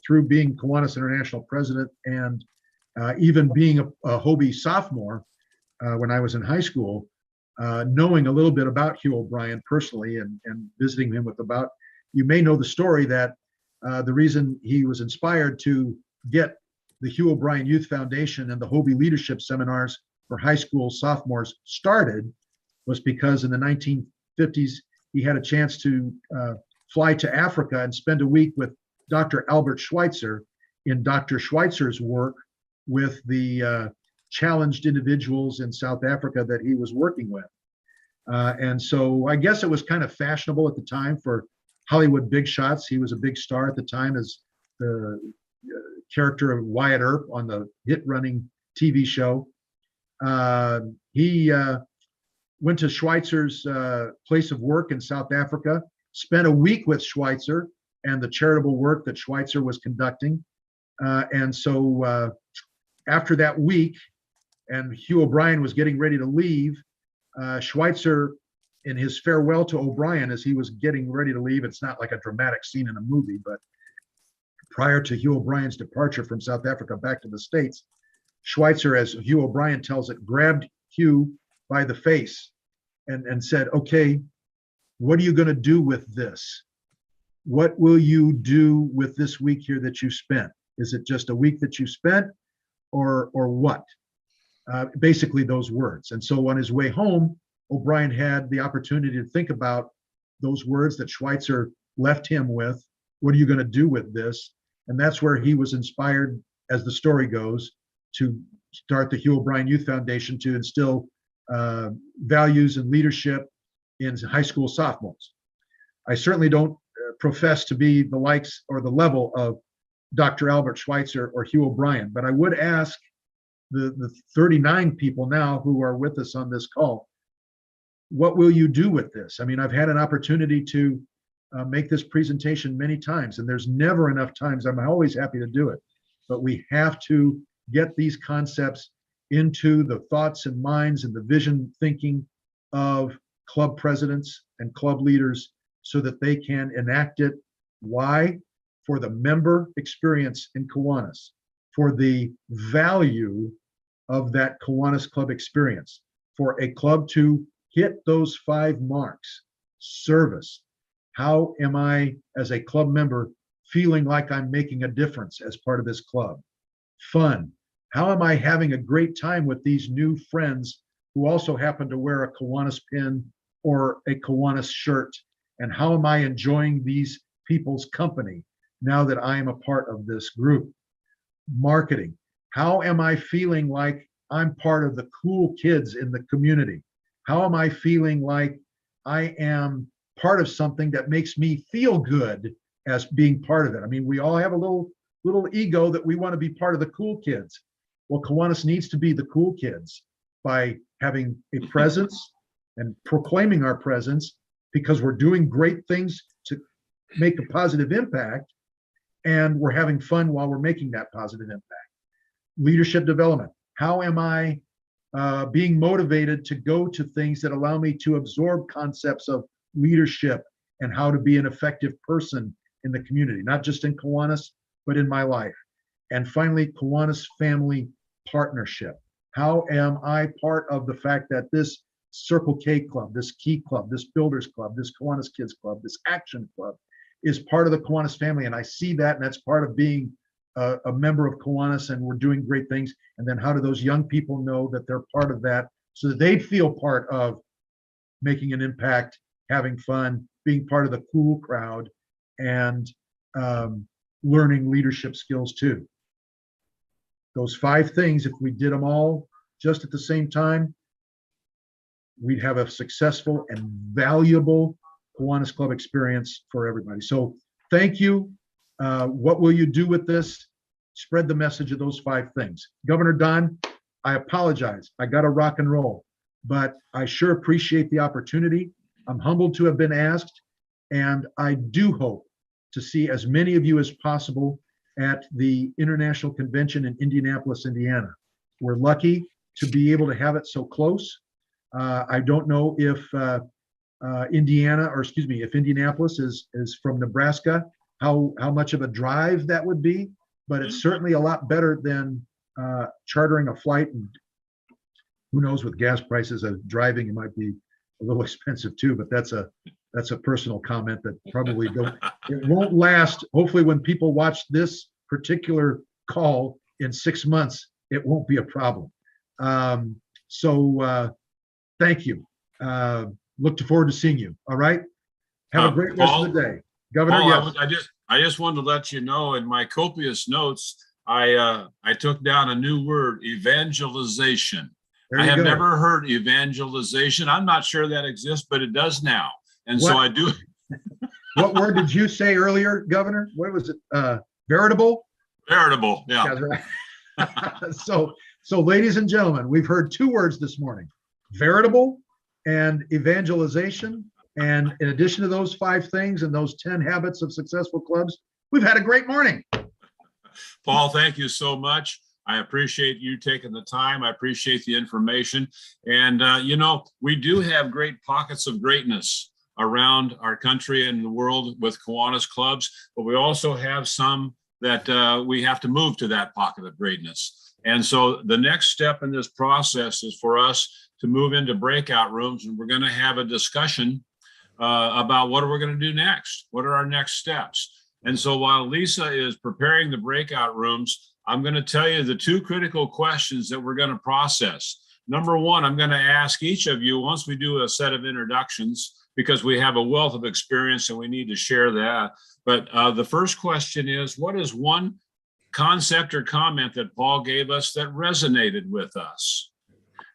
Through being Kiwanis International president and even being a HOBY sophomore when I was in high school, knowing a little bit about Hugh O'Brien personally and visiting him you may know the story that the reason he was inspired to get the Hugh O'Brien Youth Foundation and the HOBY leadership seminars for high school sophomores started was because in the 1950s, he had a chance to fly to Africa and spend a week with Dr. Albert Schweitzer in Dr. Schweitzer's work with the challenged individuals in South Africa that he was working with. And so I guess it was kind of fashionable at the time for Hollywood big shots. He was a big star at the time as the character of Wyatt Earp on the hit-running TV show. He went to Schweitzer's place of work in South Africa, spent a week with Schweitzer and the charitable work that Schweitzer was conducting. And so after that week, and Hugh O'Brien was getting ready to leave, Schweitzer, in his farewell to O'Brien as he was getting ready to leave, it's not like a dramatic scene in a movie, but prior to Hugh O'Brien's departure from South Africa back to the States, Schweitzer, as Hugh O'Brien tells it, grabbed Hugh by the face and said, okay, what are you going to do with this? What will you do with this week here that you spent? Is it just a week that you spent or what? Basically those words. And so on his way home, O'Brien had the opportunity to think about those words that Schweitzer left him with. What are you going to do with this? And that's where he was inspired, as the story goes, to start the Hugh O'Brien Youth Foundation to instill values and leadership in high school sophomores. I certainly don't profess to be the likes or the level of Dr. Albert Schweitzer or Hugh O'Brien, but I would ask the 39 people now who are with us on this call, what will you do with this? I mean, I've had an opportunity to make this presentation many times, and there's never enough times. I'm always happy to do it, but we have to get these concepts into the thoughts and minds and the vision thinking of club presidents and club leaders so that they can enact it. Why? For the member experience in Kiwanis, for the value of that Kiwanis Club experience. For a club to hit those 5 marks: service, how am I as a club member feeling like I'm making a difference as part of this club? Fun, how am I having a great time with these new friends who also happen to wear a Kiwanis pin or a Kiwanis shirt? And how am I enjoying these people's company now that I am a part of this group? Marketing, how am I feeling like I'm part of the cool kids in the community? How am I feeling like I am part of something that makes me feel good as being part of it? I mean, we all have a little ego that we want to be part of the cool kids. Well, Kiwanis needs to be the cool kids by having a presence and proclaiming our presence, because we're doing great things to make a positive impact, and we're having fun while we're making that positive impact. Leadership development, how am I being motivated to go to things that allow me to absorb concepts of leadership and how to be an effective person in the community, not just in Kiwanis, but in my life. And finally, Kiwanis family partnership. How am I part of the fact that this Circle K Club, this Key Club, this Builders Club, this Kiwanis Kids Club, this Action Club is part of the Kiwanis family? And I see that, and that's part of being a member of Kiwanis, and we're doing great things. And then how do those young people know that they're part of that, so that they feel part of making an impact, having fun, being part of the cool crowd, and learning leadership skills too. Those 5 things, if we did them all just at the same time, we'd have a successful and valuable Kiwanis Club experience for everybody. So thank you. What will you do with this? Spread the message of those 5 things. Governor Don, I apologize. I got to rock and roll, but I sure appreciate the opportunity. I'm humbled to have been asked, and I do hope to see as many of you as possible at the International Convention in Indianapolis, Indiana. We're lucky to be able to have it so close. I don't know if if Indianapolis is from Nebraska, how much of a drive that would be, but it's certainly a lot better than chartering a flight. And who knows, with gas prices, driving, it might be a little expensive too, but that's a personal comment that probably it won't last. Hopefully when people watch this particular call in 6 months, it won't be a problem. Thank you. Look forward to seeing you. All right. Have a great rest of the day. Governor, Paul, yes. I just wanted to let you know, in my copious notes, I took down a new word: evangelization. I have never heard evangelization. I'm not sure that exists, but it does now. And so I do. What word did you say earlier, Governor? What was it? Veritable? Veritable, yeah. Right. So ladies and gentlemen, we've heard 2 words this morning: veritable and evangelization. And in addition to those 5 things and those 10 habits of successful clubs, we've had a great morning. Paul, thank you so much. I appreciate you taking the time. I appreciate the information. And, we do have great pockets of greatness around our country and the world with Kiwanis clubs, but we also have some that we have to move to that pocket of greatness. And so the next step in this process is for us to move into breakout rooms, and we're going to have a discussion about what are we going to do next? What are our next steps? And so while Lisa is preparing the breakout rooms, I'm going to tell you the 2 critical questions that we're going to process. Number 1, I'm going to ask each of you, once we do a set of introductions, because we have a wealth of experience and we need to share that. But the first question is, what is one concept or comment that Paul gave us that resonated with us?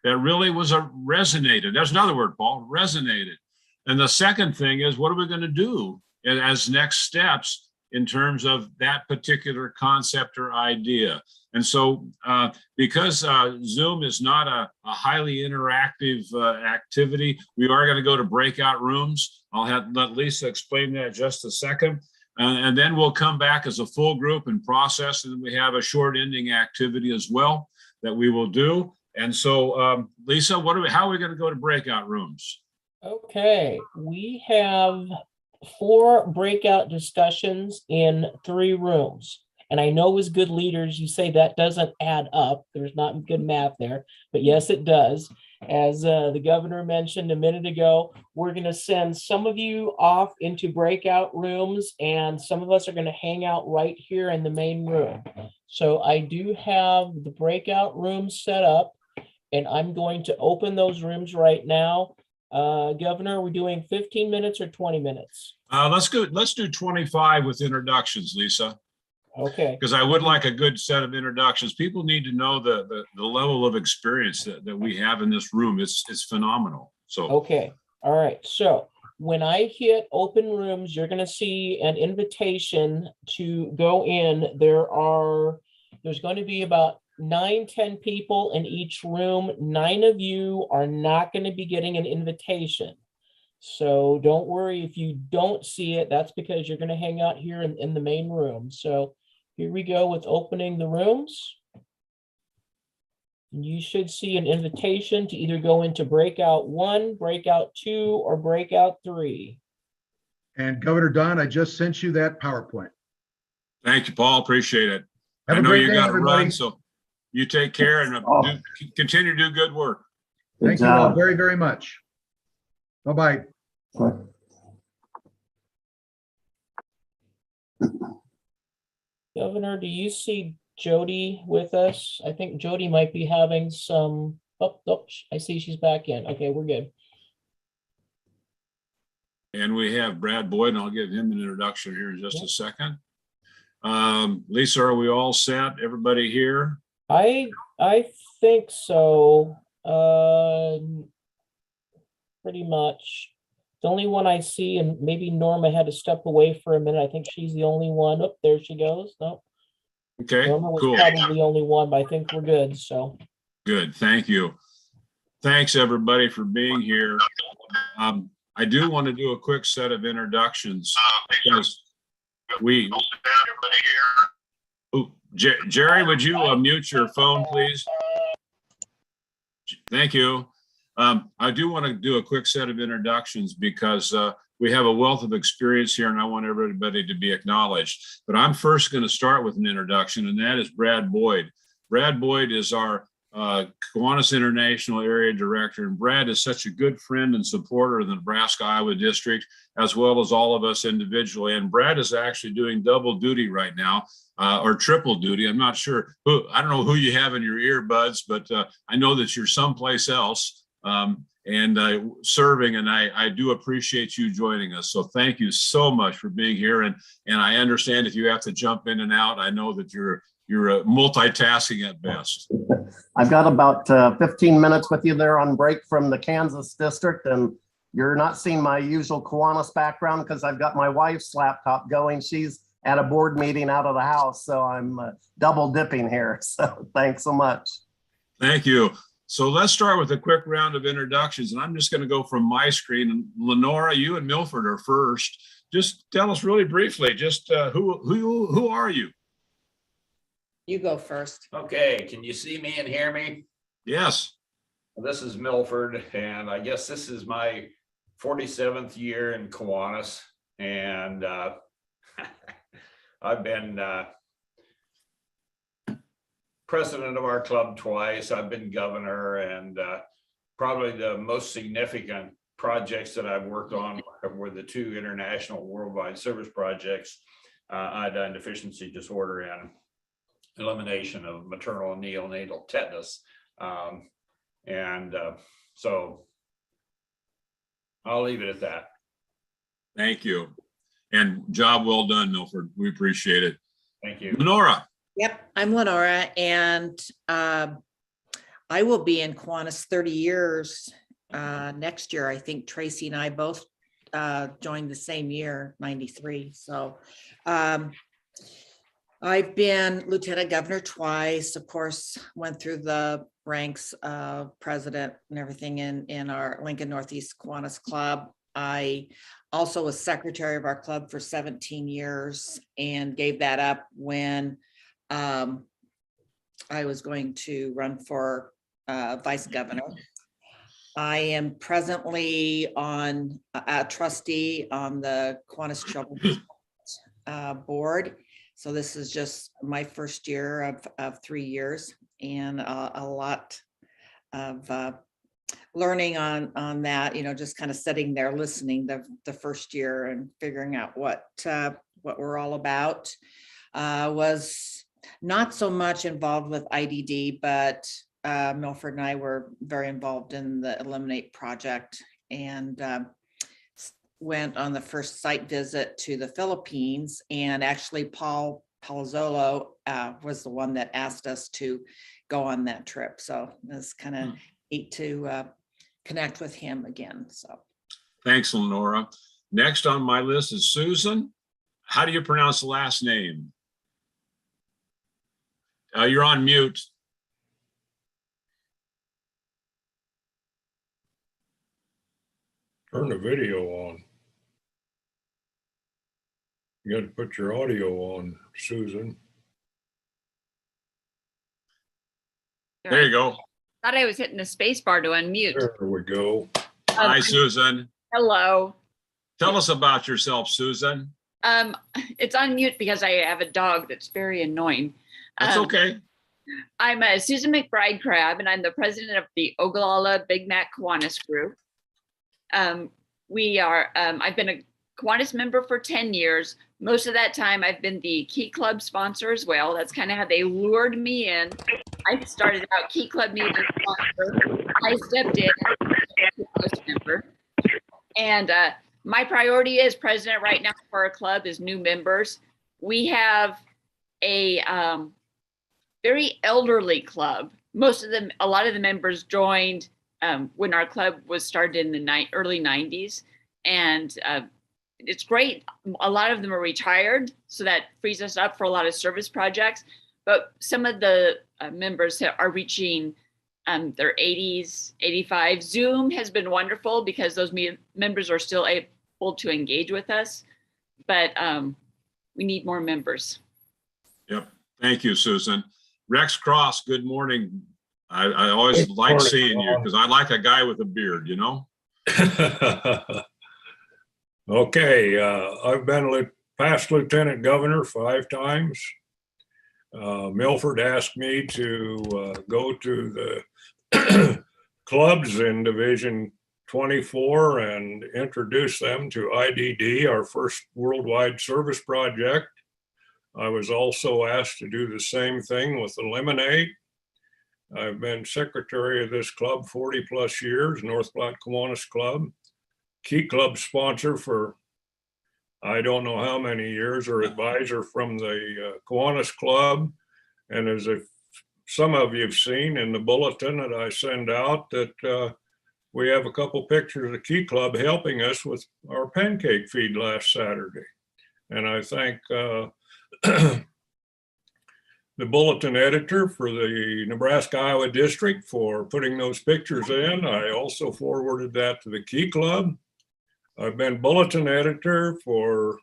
That really resonated. There's another word, Paul, resonated. And the second thing is, what are we going to do as next steps in terms of that particular concept or idea? And so because Zoom is not a highly interactive activity, we are going to go to breakout rooms. I'll let Lisa explain that in just a second. And then we'll come back as a full group and process. And we have a short ending activity as well that we will do. And so, Lisa, how are we going to go to breakout rooms? Okay, we have 4 breakout discussions in 3 rooms. And I know as good leaders, you say that doesn't add up. There's not good math there, but yes, it does. As the governor mentioned a minute ago, we're going to send some of you off into breakout rooms, and some of us are going to hang out right here in the main room. So I do have the breakout rooms set up, and I'm going to open those rooms right now. Governor, are we doing 15 minutes or 20 minutes? Let's go. Let's do 25 with introductions, Lisa. Okay. Because I would like a good set of introductions. People need to know the level of experience that we have in this room. It's phenomenal. So Okay. All right. So when I hit open rooms, you're going to see an invitation to go in. There's going to be about 9-10 people in each room. 9 of you are not going to be getting an invitation. So don't worry if you don't see it. That's because you're going to hang out here in the main room. So here we go with opening the rooms. You should see an invitation to either go into breakout 1, breakout 2, or breakout 3. And Governor Don, I just sent you that PowerPoint. thank you, Paul. Appreciate it. Have I a know great you day, got to everybody. run, so you take care and continue to do good work. Thank you all very, very much. Bye-bye. Governor, do you see Jody with us? I think Jody might be having some, I see she's back in. Okay, we're good. And we have Brad Boyd, and I'll give him an introduction here in just a second. Lisa, are we all set? Everybody here? I think so. Pretty much. The only one I see, and maybe Norma had to step away for a minute. I think she's the only one. Oh, there she goes. No, Okay, Norma was cool. probably the only one, but I think we're good. So Good, thank you. Thanks, everybody, for being here. I do want to do a quick set of introductions because Jerry, would you mute your phone, please? Thank you. I do want to do a quick set of introductions because we have a wealth of experience here and I want everybody to be acknowledged. But I'm first going to start with an introduction, and that is Brad Boyd. Brad Boyd is our Kiwanis International Area Director, and Brad is such a good friend and supporter of the Nebraska-Iowa District, as well as all of us individually. And Brad is actually doing double duty right now, or triple duty. I'm not sure who, I don't know who you have in your earbuds, but I know that you're someplace else and serving, and I do appreciate you joining us. So thank you so much for being here. And I understand if you have to jump in and out, I know that you're multitasking at best. I've got about 15 minutes with you there on break from the Kansas district, and you're not seeing my usual Kiwanis background because I've got my wife's laptop going. She's at a board meeting out of the house, so I'm double dipping here. So thanks so much. Thank you. So let's start with a quick round of introductions, and I'm just going to go from my screen. And Lenora, you and Milford are first. Just tell us really briefly, just who are you? You go first. Okay, can you see me and hear me? Yes. Well, this is Milford, and I guess this is my 47th year in Kiwanis, and I've been president of our club twice. I've been governor, and probably the most significant projects that I've worked on were the 2 international worldwide service projects, iodine deficiency disorder and elimination of maternal and neonatal tetanus. So I'll leave it at that. Thank you. And job well done, Milford. We appreciate it. Thank you. Lenora. Yep, I'm Lenora, and I will be in Kiwanis 30 years next year. I think Tracy and I both joined the same year, 93. So I've been lieutenant governor twice, of course, went through the ranks of president and everything in our Lincoln Northeast Kiwanis Club. I also was secretary of our club for 17 years and gave that up when I was going to run for vice governor. I am presently on a trustee on the Kiwanis Children's board. So this is just my first year of 3 years, and a lot of learning on that, just kind of sitting there listening the first year and figuring out what we're all about. Was not so much involved with IDD, but Milford and I were very involved in the Eliminate project, and went on the first site visit to the Philippines, and actually Palazzolo was the one that asked us to go on that trip. So it was kind of neat to connect with him again. So Thanks, Lenora. Next on my list is Susan. How do you pronounce the last name? You're on mute. Turn the video on. You got to put your audio on, Susan. There you go. Thought I was hitting the space bar to unmute. There we go. Hi, Susan. Hello. Tell us about yourself, Susan. It's on mute because I have a dog that's very annoying. That's okay. I'm Susan McBride Crabb, and I'm the president of the Ogallala Big Mac Kiwanis group. I've been a Kiwanis member for 10 years. Most of that time I've been the Key Club sponsor as well. That's kind of how they lured me in. I started out Key Club needed a sponsor. I stepped in as a member. And my priority as president right now for our club is new members. We have a very elderly club. A lot of the members joined when our club was started in the early 90s. And it's great. A lot of them are retired, so that frees us up for a lot of service projects. But some of the members are reaching their 80s, 85. Zoom has been wonderful because those members are still able to engage with us, but we need more members. Yep. Thank you, Susan. Rex Cross, good morning. I always like seeing you because I like a guy with a beard, Okay, I've been past lieutenant governor 5 times. Milford asked me to go to the clubs in Division 24 and introduce them to IDD, our first worldwide service project. I was also asked to do the same thing with Eliminate. I've been secretary of this club 40 plus years, North Platte Kiwanis Club. Key Club sponsor for I don't know how many years, or advisor from the Kiwanis Club. And as if some of you have seen in the bulletin that I send out, that we have a couple pictures of Key Club helping us with our pancake feed last Saturday. And I thank the bulletin editor for the Nebraska-Iowa district for putting those pictures in. I also forwarded that to the Key Club. I've been bulletin editor for,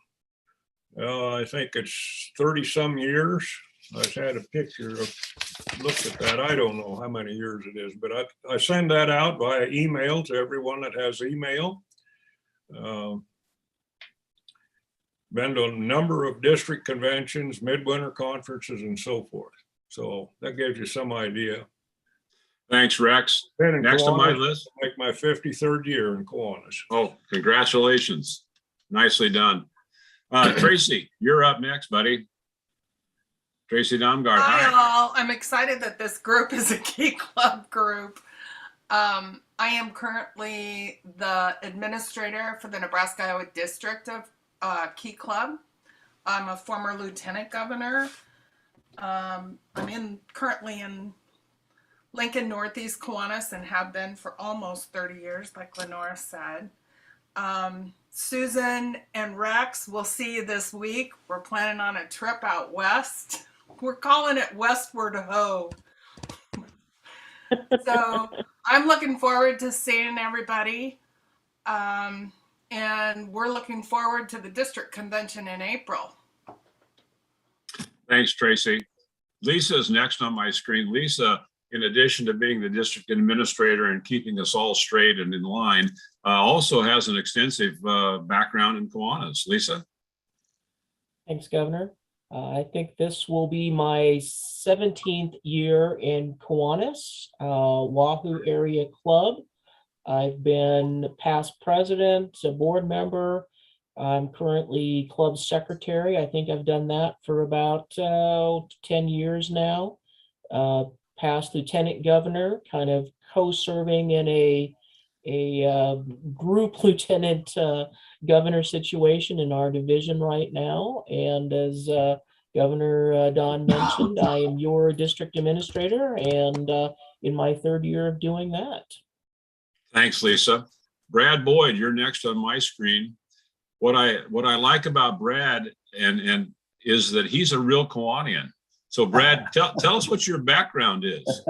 I think it's 30 some years. I've had a picture of, looked at that. I don't know how many years it is, but I send that out via email to everyone that has email. Been to a number of district conventions, midwinter conferences, and so forth. So that gives you some idea. Thanks, Rex. Next on my list. Like my 53rd year in Kiwanis. Oh, congratulations. Nicely done. Tracy, you're up next, buddy. Tracy Domgard. Hi, all. I'm excited that this group is a Key Club group. I am currently the administrator for the Nebraska-Iowa district of Key Club. I'm a former lieutenant governor. I'm currently in Lincoln Northeast Kiwanis and have been for almost 30 years, like Lenora said. Susan and Rex, we'll see you this week. We're planning on a trip out west. We're calling it Westward Ho. So I'm looking forward to seeing everybody. And we're looking forward to the district convention in April. Thanks, Tracy. Lisa is next on my screen. Lisa, in addition to being the district administrator and keeping us all straight and in line, also has an extensive background in Kiwanis. Lisa? Thanks, Governor. I think this will be my 17th year in Kiwanis, Wahoo Area Club. I've been past president, a board member. I'm currently club secretary. I think I've done that for about 10 years now. Past lieutenant governor, kind of co-serving in a group lieutenant governor situation in our division right now. And as Governor Don mentioned, I am your district administrator and in my 3rd year of doing that. Thanks, Lisa. Brad Boyd, you're next on my screen. What I like about Brad and is that he's a real Kiwanian. So Brad, tell us what your background is.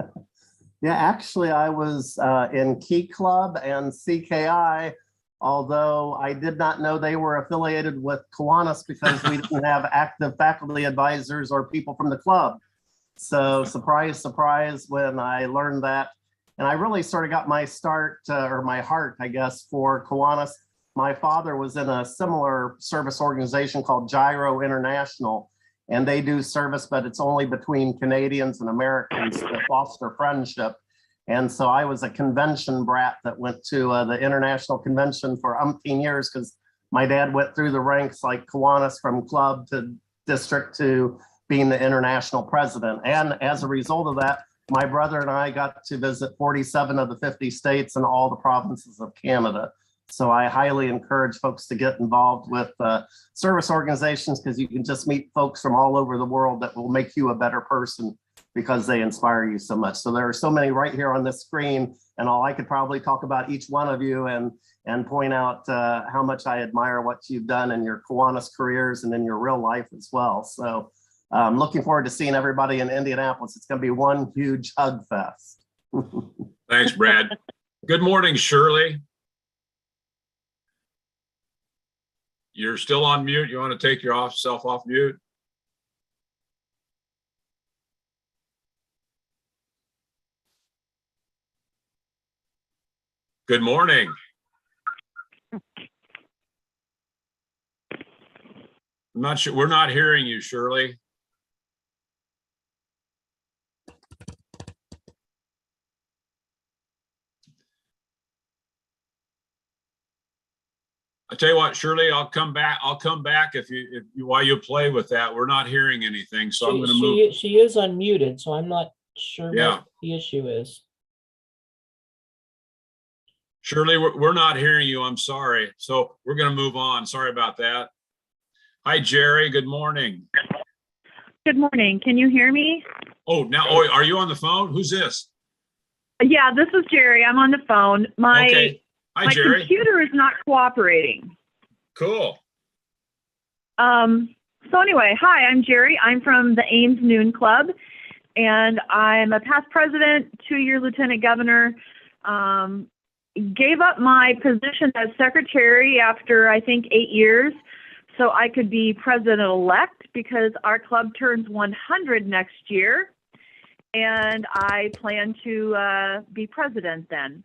Yeah, actually, I was in Key Club and CKI, although I did not know they were affiliated with Kiwanis because we didn't have active faculty advisors or people from the club. So surprise, surprise, when I learned that. And I really sort of got my start, or my heart, I guess, for Kiwanis. My father was in a similar service organization called Gyro International, and they do service, but it's only between Canadians and Americans to foster friendship. And so I was a convention brat that went to the international convention for umpteen years because my dad went through the ranks like Kiwanis from club to district to being the international president. And as a result of that, my brother and I got to visit 47 of the 50 states and all the provinces of Canada. So I highly encourage folks to get involved with service organizations because you can just meet folks from all over the world that will make you a better person because they inspire you so much. So there are so many right here on this screen, and I could probably talk about each one of you and point out how much I admire what you've done in your Kiwanis careers and in your real life as well. So I'm looking forward to seeing everybody in Indianapolis. It's going to be one huge hug fest. Thanks, Brad. Good morning, Shirley. You're still on mute. You want to take yourself off mute? Good morning. I'm not sure. We're not hearing you, Shirley. I tell you what, Shirley, I'll come back. I'll come back if you while you play with that. We're not hearing anything, so I'm going to move. She is unmuted, so I'm not sure what the issue is. Shirley, we're not hearing you. I'm sorry. So we're going to move on. Sorry about that. Hi, Jerry. Good morning. Good morning. Can you hear me? Oh, now, are you on the phone? Who's this? Yeah, this is Jerry. I'm on the phone. Okay. Hi, Jerry. Computer is not cooperating. Cool. So anyway, hi, I'm Jerry. I'm from the Ames Noon Club, and I'm a past president, 2-year lieutenant governor. Gave up my position as secretary after, I think, 8 years, so I could be president-elect because our club turns 100 next year, and I plan to be president then.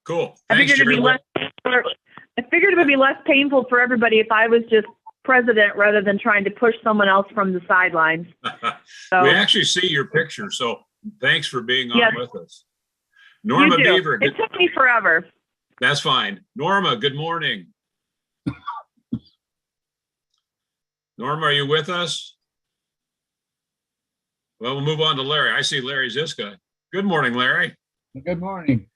Cool. Thanks, I figured it would be less painful for everybody if I was just president rather than trying to push someone else from the sidelines. So, we actually see your picture, so thanks for being on with us. Norma you do. Beaver. It took me forever. That's fine. Norma, good morning. Norma, are you with us? Well, we'll move on to Larry. I see Larry Ziska. Good morning, Larry. Good morning.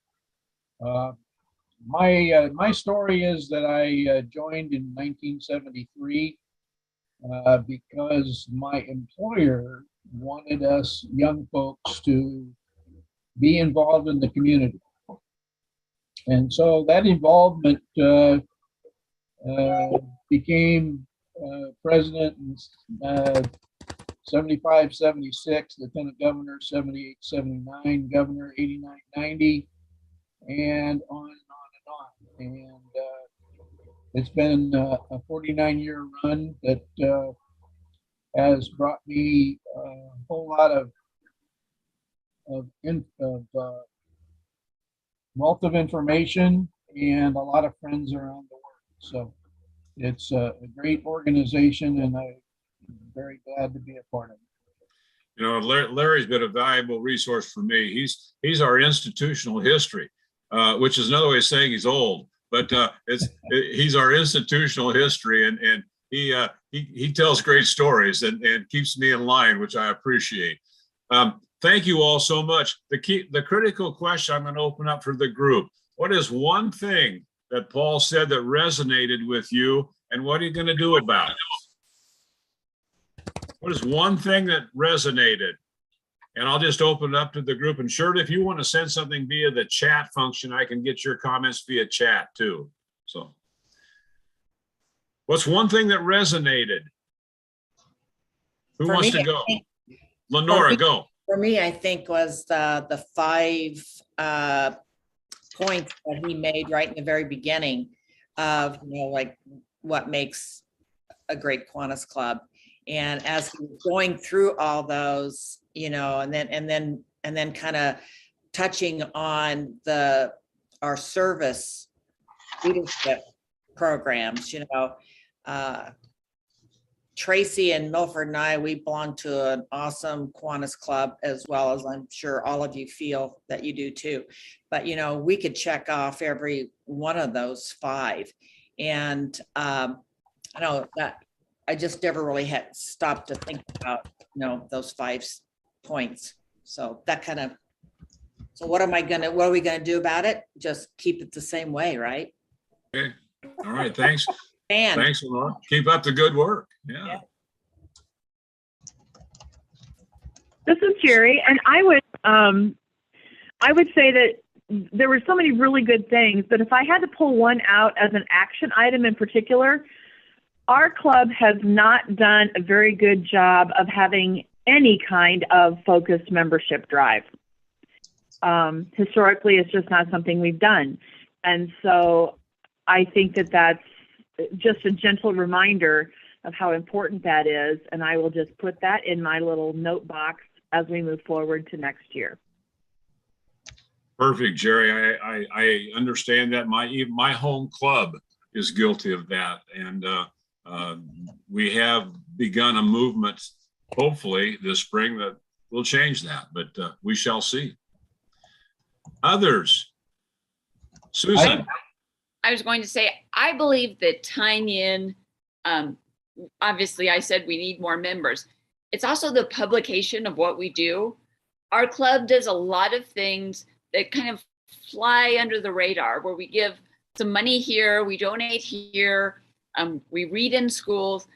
My story is that I joined in 1973 because my employer wanted us young folks to be involved in the community. And so that involvement became president in 75, 76, lieutenant governor, 78, 79, governor, 89, 90, and on and on and on. And it's been a 49-year run that has brought me a whole lot of wealth of information and a lot of friends around the world. So it's a great organization, and I Very glad to be a part of it. You know, Larry's been a valuable resource for me. He's our institutional history, which is another way of saying he's old, but he's our institutional history, and he tells great stories and keeps me in line, which I appreciate. Thank you all so much. The critical question I'm going to open up for the group. What is one thing that Paul said that resonated with you, and what are you going to do about it? What is one thing that resonated? And I'll just open it up to the group. And Shirley, if you want to send something via the chat function, I can get your comments via chat too. So what's one thing that resonated? Who For wants me, to go? I think- Lenora, go. For me, I think was the 5 points that he made right in the very beginning of, like what makes a great Kiwanis club. And as he was going through all those, and then kind of touching on our service leadership programs, Tracy and Milford and I, we belong to an awesome Kiwanis club, as well as I'm sure all of you feel that you do too. But, we could check off every one of those 5. And I know that I just never really had stopped to think about, those 5 points. So that kind of, what are we going to do about it? Just keep it the same way, right? Okay. All right. Thanks. And Thanks, Lenora. Keep up the good work. Yeah. This is Jerry, and I would say that there were so many really good things, but if I had to pull one out as an action item in particular, our club has not done a very good job of having any kind of focused membership drive. Historically, it's just not something we've done. And so I think that that's just a gentle reminder of how important that is. And I will just put that in my little note box as we move forward to next year. Perfect, Jerry. I understand that my home club is guilty of that. And we have begun a movement, hopefully this spring, that will change that, but we shall see. Others? Susan? I was going to say, I believe that tying in, obviously I said we need more members. It's also the publication of what we do. Our club does a lot of things that kind of fly under the radar, where we give some money here, we donate here, we read in schools,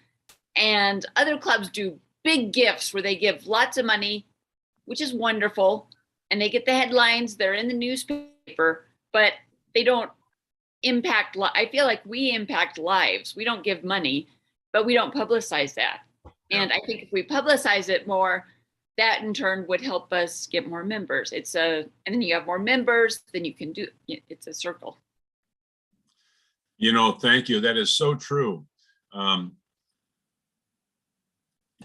and other clubs do big gifts where they give lots of money, which is wonderful. And they get the headlines, they're in the newspaper, but they don't impact. I feel like we impact lives. We don't give money, but we don't publicize that. And I think if we publicize it more, that in turn would help us get more members. And then you have more members, then you can it's a circle. Thank you. That is so true.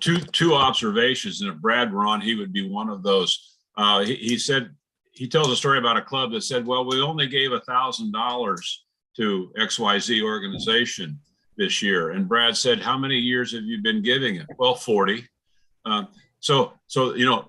Two observations, and if Brad were on, he would be one of those. He said, he tells a story about a club that said, well, we only gave $1,000 to XYZ organization this year. And Brad said, how many years have you been giving it? Well, 40. So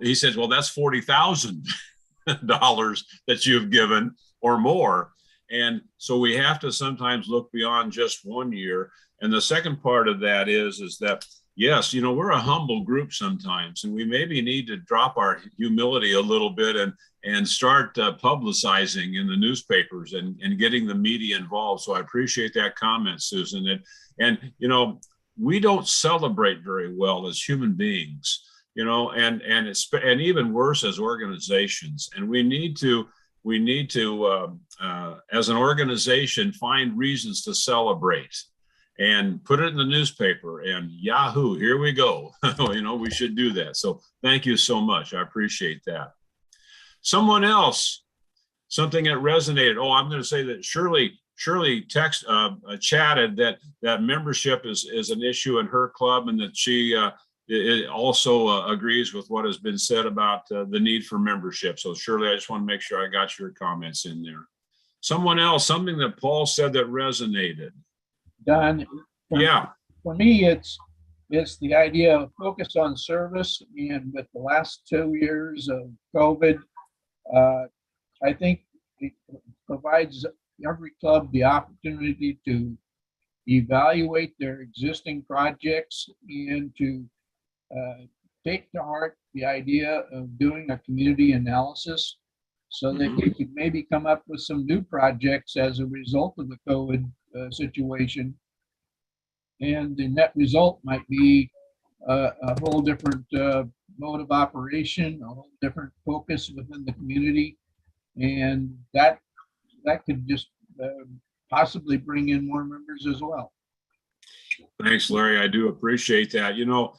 he says, well, that's $40,000 that you've given or more. And so we have to sometimes look beyond just 1 year. And the second part of that is that, yes, we're a humble group sometimes, and we maybe need to drop our humility a little bit and start publicizing in the newspapers and getting the media involved. So I appreciate that comment, Susan. And we don't celebrate very well as human beings, and even worse as organizations. And we need to, as an organization, find reasons to celebrate and put it in the newspaper and Yahoo, here we go. We should do that. So thank you so much. I appreciate that. Someone else, something that resonated. Oh, I'm going to say that Shirley chatted that membership is an issue in her club, and that she also agrees with what has been said about the need for membership. So Shirley, I just want to make sure I got your comments in there. Someone else, something that Paul said that resonated. Don, Yeah. For me, it's it's the idea of focus on service. And with the last 2 years of COVID, I think it provides every club the opportunity to evaluate their existing projects and to take to heart the idea of doing a community analysis so that you could maybe come up with some new projects as a result of the COVID situation. And the net result might be a whole different mode of operation, a whole different focus within the community. And that could just possibly bring in more members as well. Thanks, Larry. I do appreciate that. You know,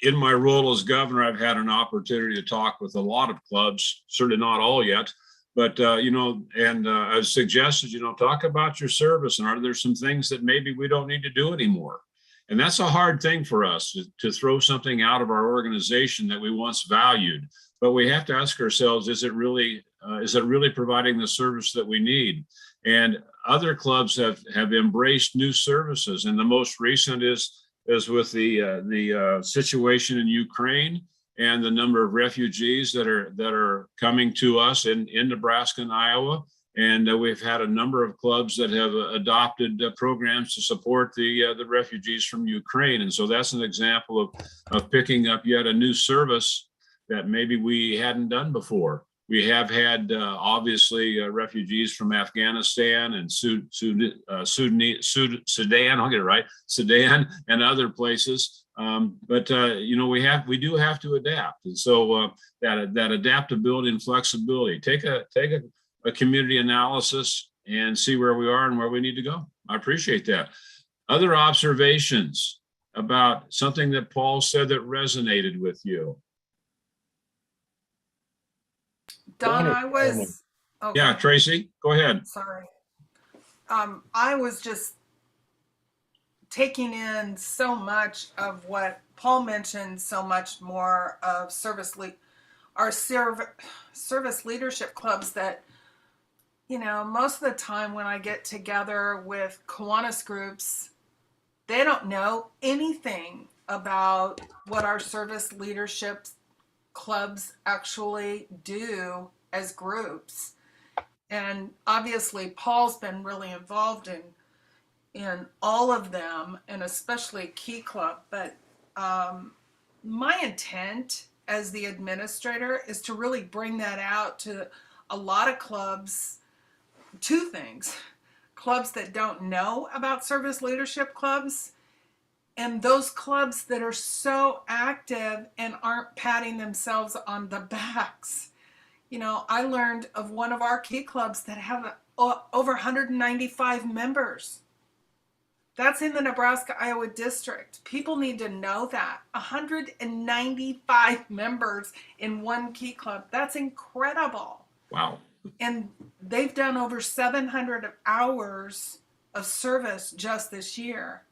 in my role as governor, I've had an opportunity to talk with a lot of clubs, certainly not all yet, but, you know, and I've suggested, you know, talk about your service and are there some things that maybe we don't need to do anymore? And that's a hard thing for us to throw something out of our organization that we once valued. But we have to ask ourselves, is it really providing the service that we need? And other clubs have embraced new services. And the most recent is with the situation in Ukraine and the number of refugees that are coming to us in Nebraska and Iowa. And we've had a number of clubs that have adopted programs to support the refugees from Ukraine. And so that's an example of picking up yet a new service that maybe we hadn't done before. We have had obviously refugees from Afghanistan and Sudan, I'll get it right, Sudan and other places. But you know, we do have to adapt. And so that adaptability and flexibility, take a community analysis and see where we are and where we need to go. I appreciate that. Other observations about something that Paul said that resonated with you? Don, I was. Okay. Yeah, Tracy, go ahead. Sorry. I was just taking in so much of what Paul mentioned, so much more of service leadership clubs that, you know, most of the time when I get together with Kiwanis groups, they don't know anything about what our service leadership clubs actually do as groups. And obviously Paul's been really involved in all of them, and especially Key Club. But my intent as the administrator is to really bring that out to a lot of clubs. Two things: clubs that don't know about service leadership clubs, and those clubs that are so active and aren't patting themselves on the backs. You know, I learned of one of our Key clubs that have over 195 members. That's in the Nebraska-Iowa district. People need to know that. 195 members in one Key club. That's incredible. Wow. And they've done over 700 hours of service just this year.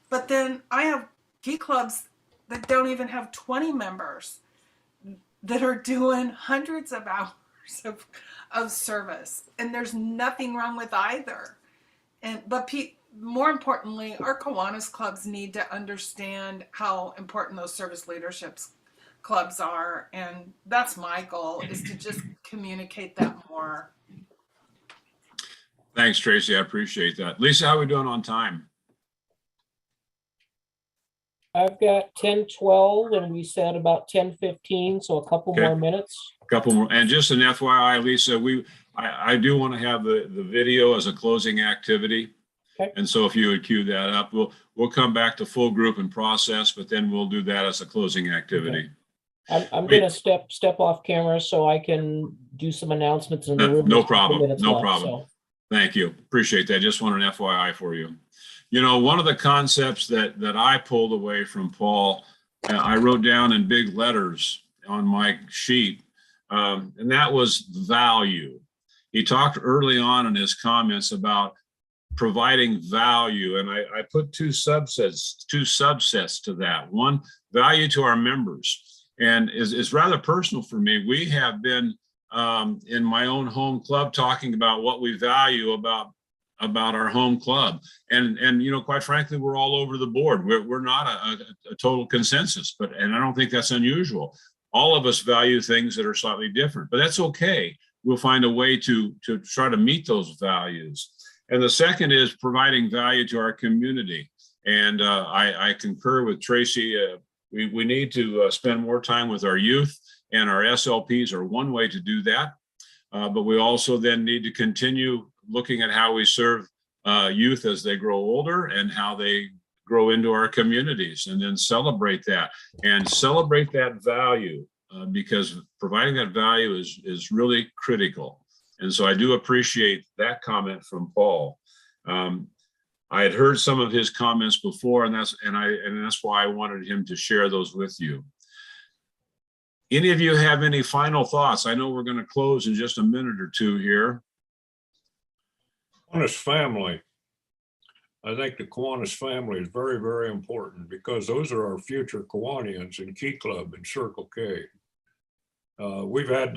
But then I have Key clubs that don't even have 20 members that are doing hundreds of hours of service. And there's nothing wrong with either. But more importantly, our Kiwanis clubs need to understand how important those service leadership clubs are. And that's my goal, is to just communicate that more. Thanks, Tracy. I appreciate that. Lisa, how are we doing on time? I've got 10:12 and we said about 10:15, so a couple Okay. more minutes. A couple more. And just an FYI, Lisa, I do want to have the video as a closing activity. Okay. And so if you would cue that up, we'll come back to full group and process, but then we'll do that as a closing activity. I'm going to step off camera so I can do some announcements in the room. No problem. No left, problem. so. Thank you. Appreciate that. Just want an FYI for you. You know, one of the concepts that I pulled away from Paul, I wrote down in big letters on my sheet, and that was value. He talked early on in his comments about providing value, and I put two subsets to that. One, value to our members, and is rather personal for me. We have been in my own home club talking about what we value about about our home club. And you know, quite frankly, we're all over the board. We're not a total consensus, and I don't think that's unusual. All of us value things that are slightly different, but that's okay. We'll find a way to try to meet those values. And the second is providing value to our community. And I concur with Tracy. We need to spend more time with our youth, and our SLPs are one way to do that. But we also then need to continue looking at how we serve youth as they grow older and how they grow into our communities, and then celebrate that value, because providing that value is really critical. And so I do appreciate that comment from Paul. I had heard some of his comments before, and that's why I wanted him to share those with you. Any of you have any final thoughts? I know we're going to close in just a minute or two here. Kiwanis family. I think the Kiwanis family is very, very important, because those are our future Kiwanians in Key Club and Circle K. We've had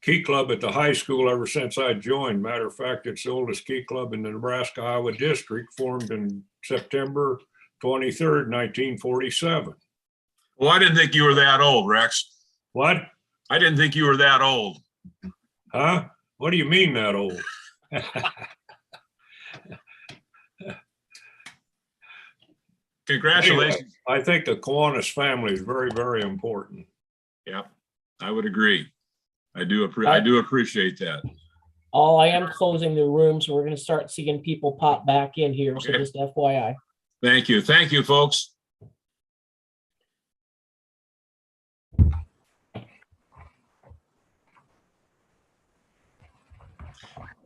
Key Club at the high school ever since I joined. Matter of fact, it's the oldest Key Club in the Nebraska-Iowa district, formed in September 23rd, 1947. Well, I didn't think you were that old, Rex. What? I didn't think you were that old. Huh? What do you mean that old? Congratulations. Anyway, I think the Kiwanis family is very, very important. Yep, I would agree. I do appreciate that. I am closing the room, so we're going to start seeing people pop back in here. So Okay. just FYI. Thank you. Thank you, folks.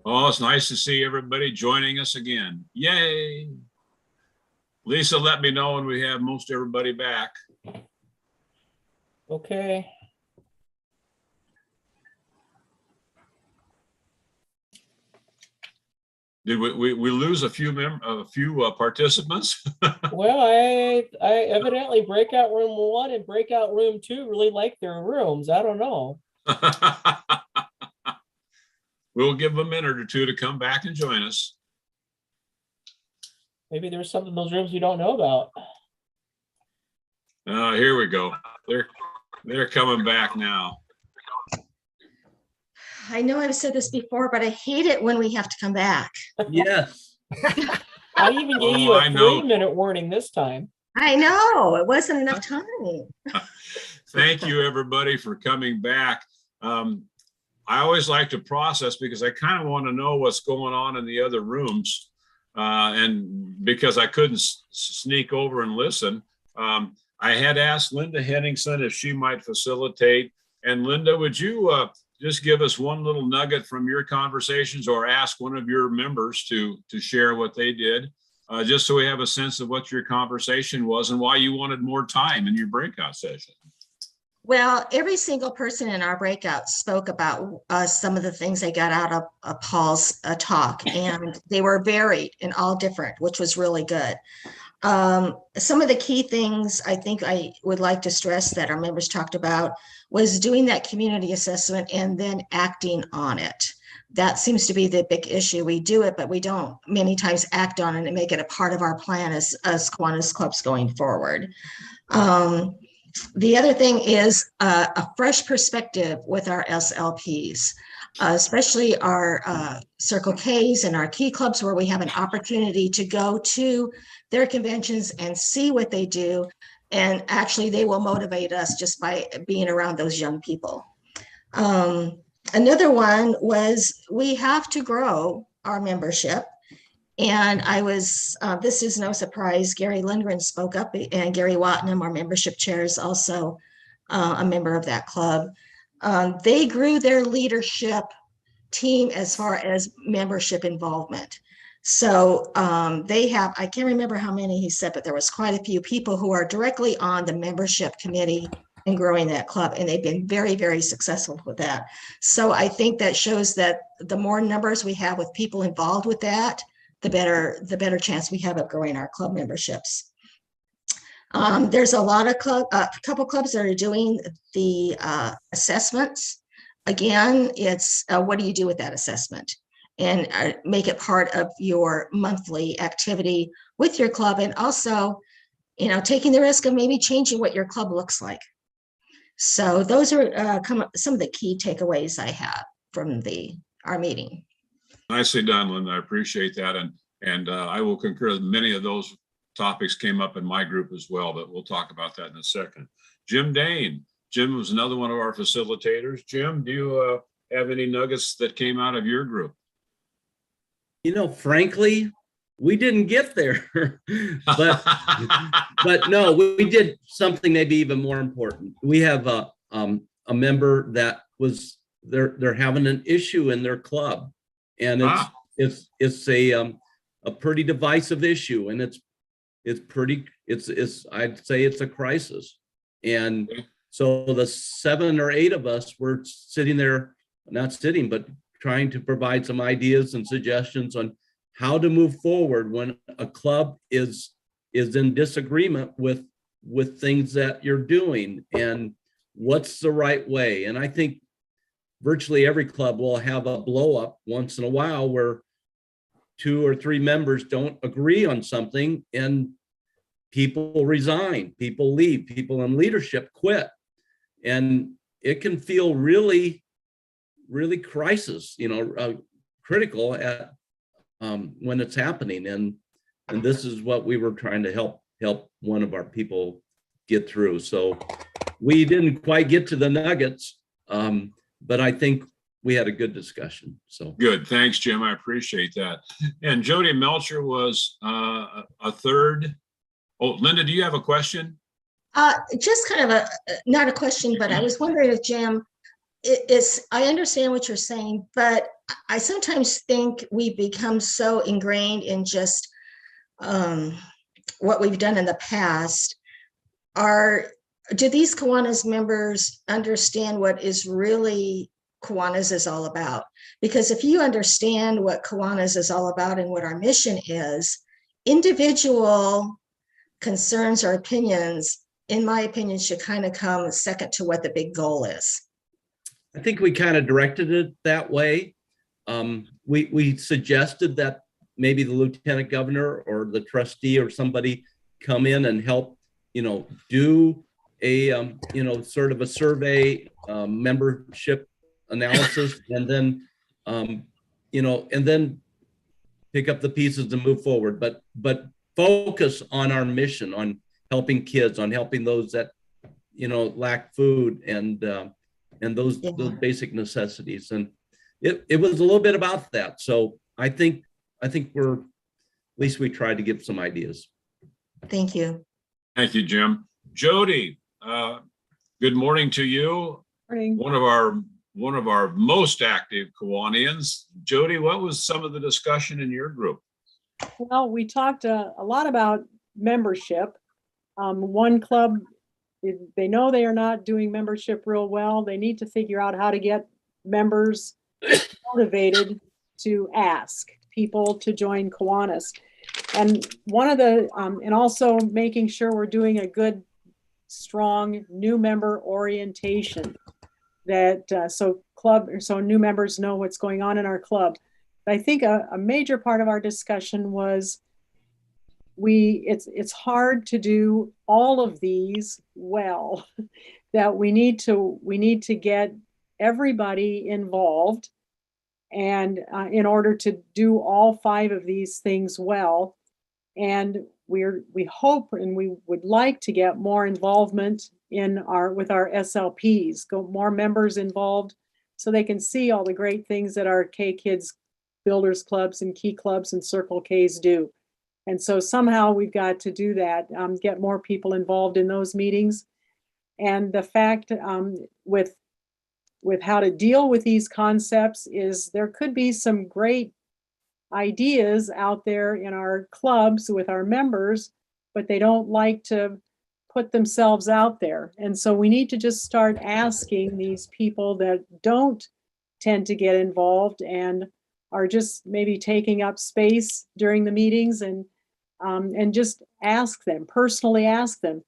Oh, it's nice to see everybody joining us again. Yay. Lisa, let me know when we have most everybody back. Okay. Did we lose a few participants? Well, I evidently breakout room 1 and breakout room 2 really like their rooms. I don't know. We'll give them a minute or two to come back and join us. Maybe there's something in those rooms we don't know about. Here we go. They're coming back now. I know I've said this before, but I hate it when we have to come back. Yes. I even gave you a 3-minute warning this time. I know, it wasn't enough time. Thank you, everybody, for coming back. I always like to process, because I kind of want to know what's going on in the other rooms. And because I couldn't sneak over and listen, I had asked Linda Henningsen if she might facilitate. And Linda, would you just give us one little nugget from your conversations, or ask one of your members to share what they did, just so we have a sense of what your conversation was and why you wanted more time in your breakout session? Well, every single person in our breakout spoke about some of the things they got out of Paul's talk, and they were varied and all different, which was really good. Some of the key things I think I would like to stress that our members talked about was doing that community assessment and then acting on it. That seems to be the big issue. We do it, but we don't many times act on it and make it a part of our plan as Kiwanis clubs going forward. The other thing is a fresh perspective with our SLPs, especially our Circle Ks and our Key Clubs, where we have an opportunity to go to their conventions and see what they do. And actually, they will motivate us just by being around those young people. Another one was we have to grow our membership. And I was, this is no surprise, Gary Lindgren spoke up, and Gary Wattenham, our membership chair, is also a member of that club. They grew their leadership team as far as membership involvement. So they have, I can't remember how many he said, but there was quite a few people who are directly on the membership committee and growing that club. And they've been very, very successful with that. So I think that shows that the more numbers we have with people involved with that, the better chance we have of growing our club memberships. There's a lot of couple clubs that are doing the assessments. Again, it's what do you do with that assessment? and make it part of your monthly activity with your club, and also, taking the risk of maybe changing what your club looks like. So those are some of the key takeaways I have from our meeting. Nicely done, Linda. I appreciate that. And I will concur that many of those topics came up in my group as well, but we'll talk about that in a second. Jim Dane. Jim was another one of our facilitators. Jim, do you have any nuggets that came out of your group? Frankly, we didn't get there, but no, we did something maybe even more important. We have a member that they're having an issue in their club, and it's a pretty divisive issue, and I'd say it's a crisis. And so the 7 or 8 of us were sitting there, not sitting, but trying to provide some ideas and suggestions on how to move forward when a club is in disagreement with things that you're doing, and what's the right way. And I think virtually every club will have a blow up once in a while where 2 or 3 members don't agree on something, and people resign, people leave, people in leadership quit. And it can feel really, really crisis, critical at when it's happening. And this is what we were trying to help one of our people get through. So we didn't quite get to the nuggets, but I think we had a good discussion. So good. Thanks, Jim. I appreciate that. And Jody Melcher was a third. Oh, Linda, do you have a question? Just kind of not a question, but I was wondering if Jim, I understand what you're saying, but I sometimes think we become so ingrained in just what we've done in the past. Do these Kiwanis members understand what is really Kiwanis is all about? Because if you understand what Kiwanis is all about and what our mission is, individual concerns or opinions, in my opinion, should kind of come second to what the big goal is. I think we kind of directed it that way. We suggested that maybe the lieutenant governor or the trustee or somebody come in and help, do a, sort of a survey, membership analysis, and then, and then pick up the pieces and move forward. But focus on our mission, on helping kids, on helping those that, lack food and those basic necessities. And it was a little bit about that. So I think at least we tried to give some ideas. Thank you. Thank you, Jim. Jody, good morning to you. Morning. One of our most active Kiwanians. Jody, what was some of the discussion in your group? Well, we talked a lot about membership. One club, they know they are not doing membership real well. They need to figure out how to get members motivated to ask people to join Kiwanis. And one of the, and also making sure we're doing a good, strong new member orientation that so new members know what's going on in our club. But I think a major part of our discussion was it's hard to do all of these well, that we need to get everybody involved, and in order to do all 5 of these things well. And we hope and we would like to get more involvement with our SLPs, more members involved, so they can see all the great things that our K Kids Builders Clubs and Key Clubs and Circle Ks do. And so somehow we've got to do that, get more people involved in those meetings. And the fact with how to deal with these concepts is there could be some great ideas out there in our clubs with our members, but they don't like to put themselves out there. And so we need to just start asking these people that don't tend to get involved and are just maybe taking up space during the meetings, and just personally ask them,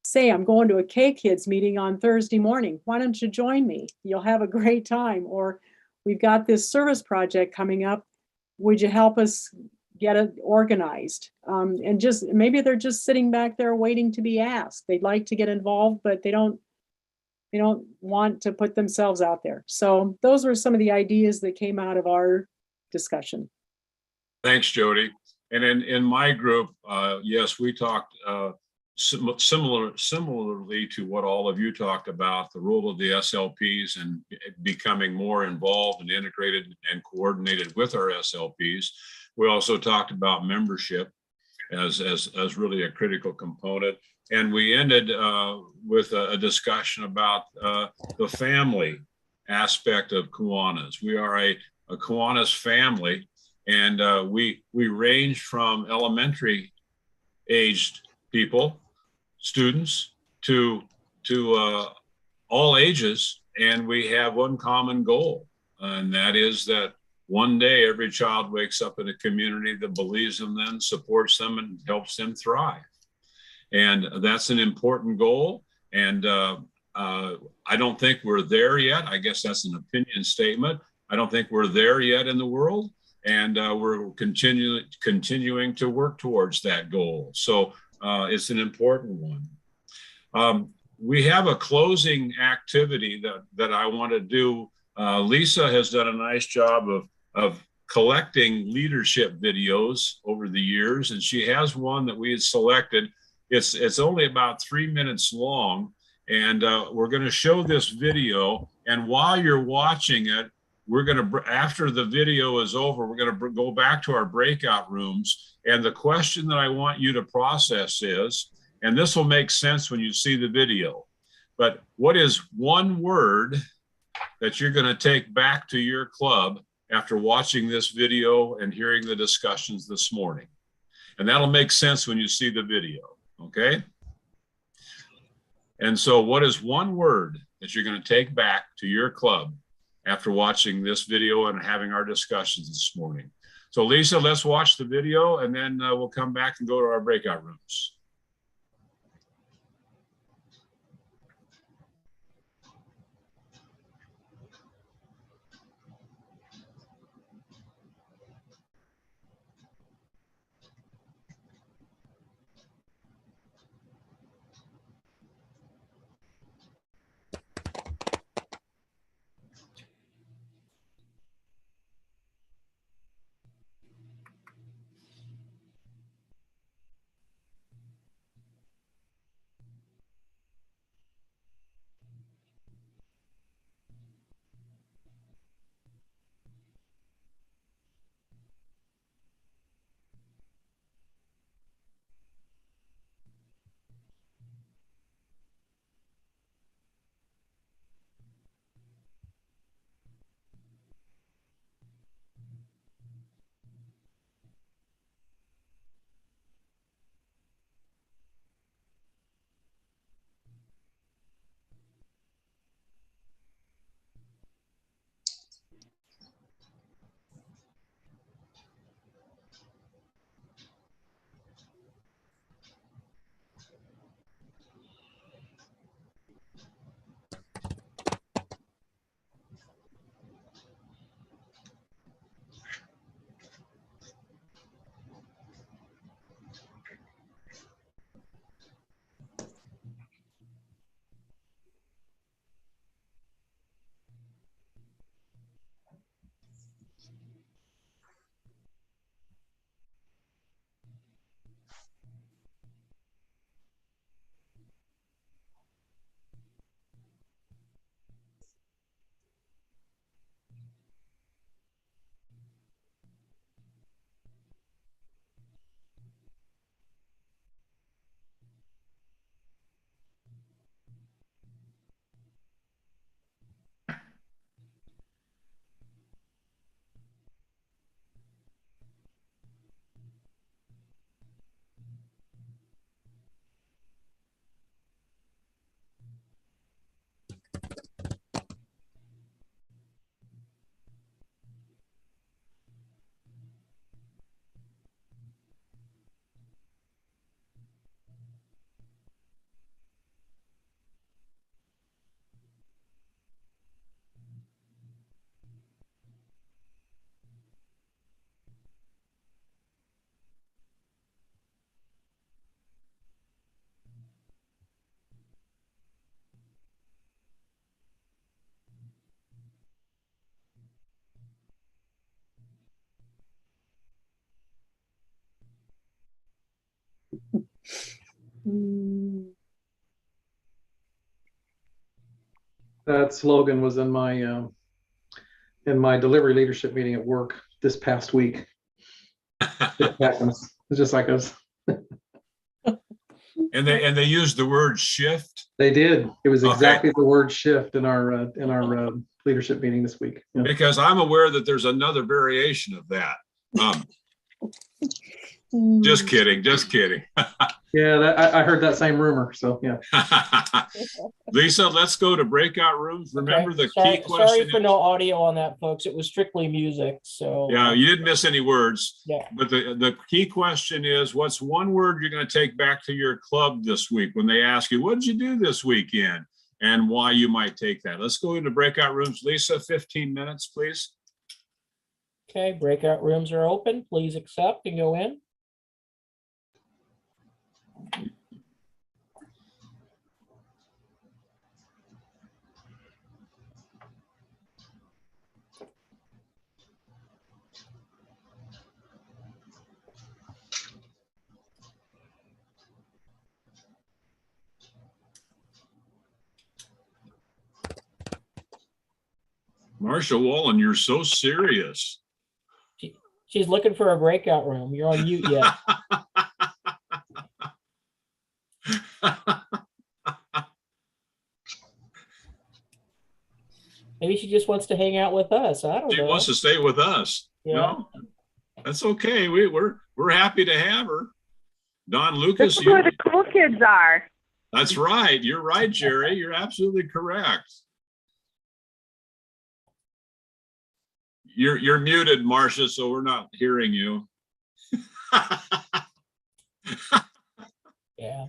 say, I'm going to a K Kids meeting on Thursday morning. Why don't you join me? You'll have a great time. Or we've got this service project coming up. would you help us get it organized? And just, maybe they're just sitting back there waiting to be asked. They'd like to get involved, but they don't want to put themselves out there. So those were some of the ideas that came out of our discussion. Thanks, Jody. And in my group, yes, we talked similarly to what all of you talked about, the role of the SLPs and becoming more involved and integrated and coordinated with our SLPs. We also talked about membership as really a critical component. And we ended with a discussion about the family aspect of Kiwanis. We are a Kiwanis family, and we range from elementary aged people, students, to all ages, and we have one common goal, and that is that one day every child wakes up in a community that believes in them, supports them, and helps them thrive. And that's an important goal. And I don't think we're there yet. I guess that's an opinion statement. I don't think we're there yet in the world. And we're continuing to work towards that goal. So it's an important one. We have a closing activity that I want to do. Lisa has done a nice job of collecting leadership videos over the years, and she has one that we had selected. It's only about 3 minutes long, and we're going to show this video. And while you're watching it, we're going to, after the video is over, we're going to go back to our breakout rooms. And the question that I want you to process is, and this will make sense when you see the video, but what is one word that you're going to take back to your club after watching this video and hearing the discussions this morning? And that'll make sense when you see the video. Okay. And so what is one word that you're going to take back to your club after watching this video and having our discussions this morning? So Lisa, let's watch the video, and then we'll come back and go to our breakout rooms. That slogan was in my delivery leadership meeting at work this past week. It's just like us. And they used the word shift. They did. It was Okay. exactly the word shift in our leadership meeting this week. Yeah. Because I'm aware that there's another variation of that. Just kidding. Yeah, I heard that same rumor. So yeah. Lisa, let's go to breakout rooms. Remember Okay. the key question. Sorry for no audio on that, folks. It was strictly music. So Yeah, you didn't miss any words. Yeah. But the key question is, what's one word you're going to take back to your club this week when they ask you, what did you do this weekend? And why you might take that. Let's go into breakout rooms. Lisa, 15 minutes, please. Okay, breakout rooms are open. Please accept and go in. Marsha Wallen, you're so serious. She's looking for a breakout room. You're on mute yet. Maybe she just wants to hang out with us. I don't know. She wants to stay with us. Yeah. No, that's okay. We're happy to have her. Don Lucas. This is where the cool kids are. That's right. You're right, Jerry. You're absolutely correct. You're muted, Marcia, so we're not hearing you. Yeah,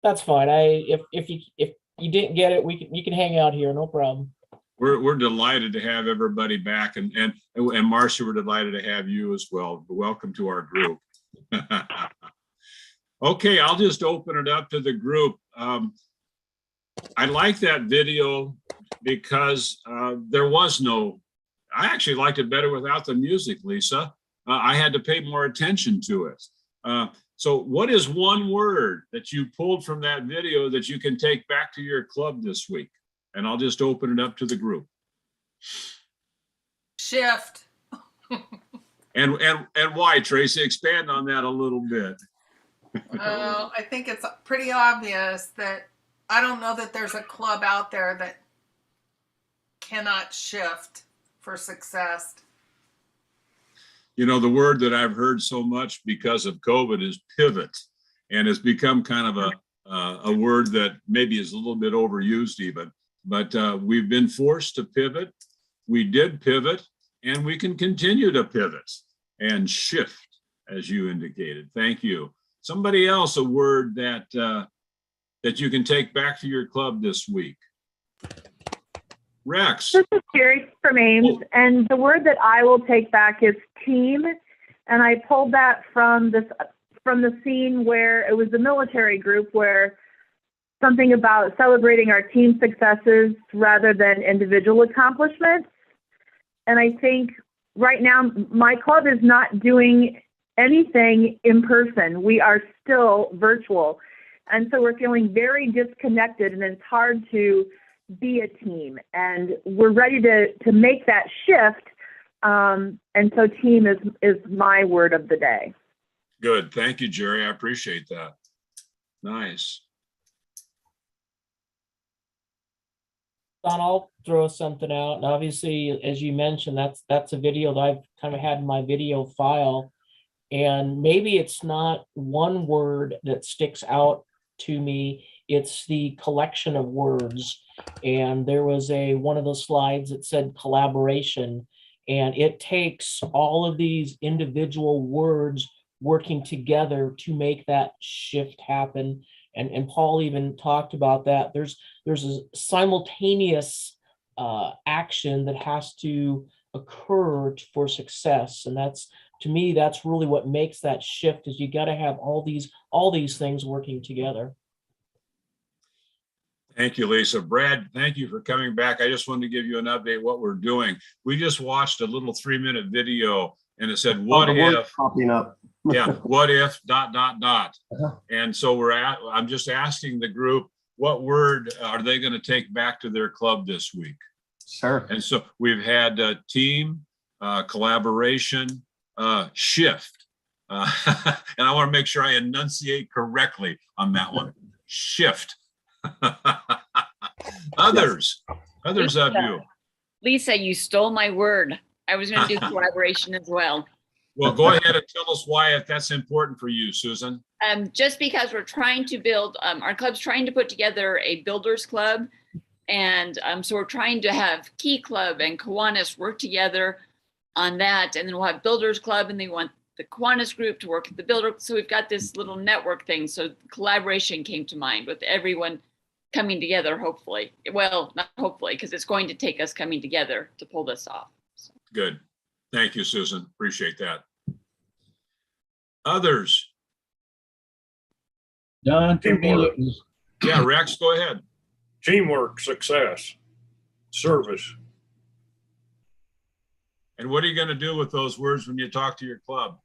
that's fine. If you didn't get it, you can hang out here, no problem. We're delighted to have everybody back, and Marcia, we're delighted to have you as well. Welcome to our group. Okay, I'll just open it up to the group. I like that video because there was no, I actually liked it better without the music, Lisa. I had to pay more attention to it. So what is one word that you pulled from that video that you can take back to your club this week? And I'll just open it up to the group. Shift. And why, Tracy? Expand on that a little bit. Well, I think it's pretty obvious that I don't know that there's a club out there that cannot shift for success. You know, the word that I've heard so much because of COVID is pivot, and it's become kind of a word that maybe is a little bit overused even, but we've been forced to pivot. We did pivot, and we can continue to pivot and shift, as you indicated. Thank you. Somebody else, a word that that you can take back to your club this week. Rex. This is Jerry from Ames, and the word that I will take back is team. And I pulled that from the scene where it was the military group, where something about celebrating our team successes rather than individual accomplishments. And I think right now my club is not doing anything in person. We are still virtual. And so we're feeling very disconnected, and it's hard to be a team. And we're ready to make that shift. And so team is my word of the day. Good. Thank you, Jerry. I appreciate that. Nice. Don, I'll throw something out. And obviously, as you mentioned, that's a video that I've kind of had in my video file. And maybe it's not one word that sticks out to me. It's the collection of words. And there was one of the slides that said collaboration. And it takes all of these individual words working together to make that shift happen. And Paul even talked about that. There's a simultaneous action that has to occur for success. And that's, to me, that's really what makes that shift, is you got to have all these things working together. Thank you, Lisa. Brad, thank you for coming back. I just wanted to give you an update what we're doing. We just watched a little 3-minute video, and it said, what if, popping up. Yeah, what if ... Uh-huh. And so I'm just asking the group, what word are they going to take back to their club this week? Sure. And so we've had team, collaboration, shift. And I want to make sure I enunciate correctly on that one. Shift. Others of you. Lisa, you stole my word. I was going to do collaboration as well. Well, go ahead and tell us why, if that's important for you, Susan. Just because we're trying to build, our club's trying to put together a builders club. And so we're trying to have Key Club and Kiwanis work together on that. And then we'll have builders club, and they want the Kiwanis group to work with the builder. So we've got this little network thing. So collaboration came to mind with everyone coming together, hopefully. Well, not hopefully, because it's going to take us coming together to pull this off. So. Good. Thank you, Susan. Appreciate that. Others? Don, to me, it was. Yeah, Rex, go ahead. Teamwork, success, service. And what are you going to do with those words when you talk to your club?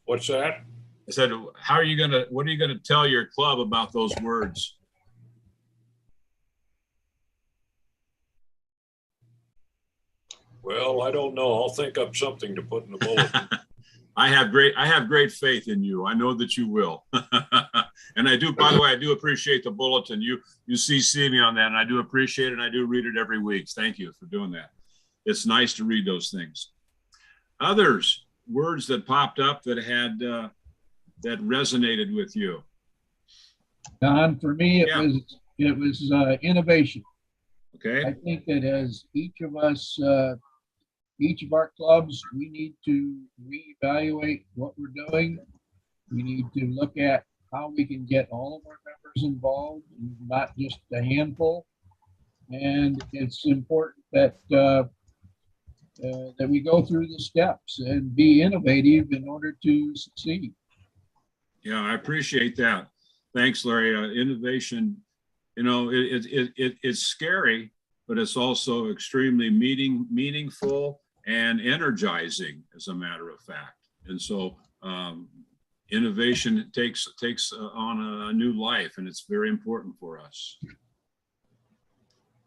What's that? I said, what are you going to tell your club about those words? Well, I don't know. I'll think up something to put in the bulletin. I have great faith in you. I know that you will. And I do, by the way, I do appreciate the bulletin. You CC me on that, and I do appreciate it, and I do read it every week. Thank you for doing that. It's nice to read those things. Others, words that popped up that had that resonated with you. Don, for me, it was innovation. Okay. I think that as each of us, each of our clubs, we need to reevaluate what we're doing. We need to look at how we can get all of our members involved, not just a handful. And it's important that that we go through the steps and be innovative in order to succeed. Yeah, I appreciate that. Thanks, Larry. Innovation, it's scary, but it's also extremely meaningful and energizing, as a matter of fact. And so innovation takes on a new life, and it's very important for us.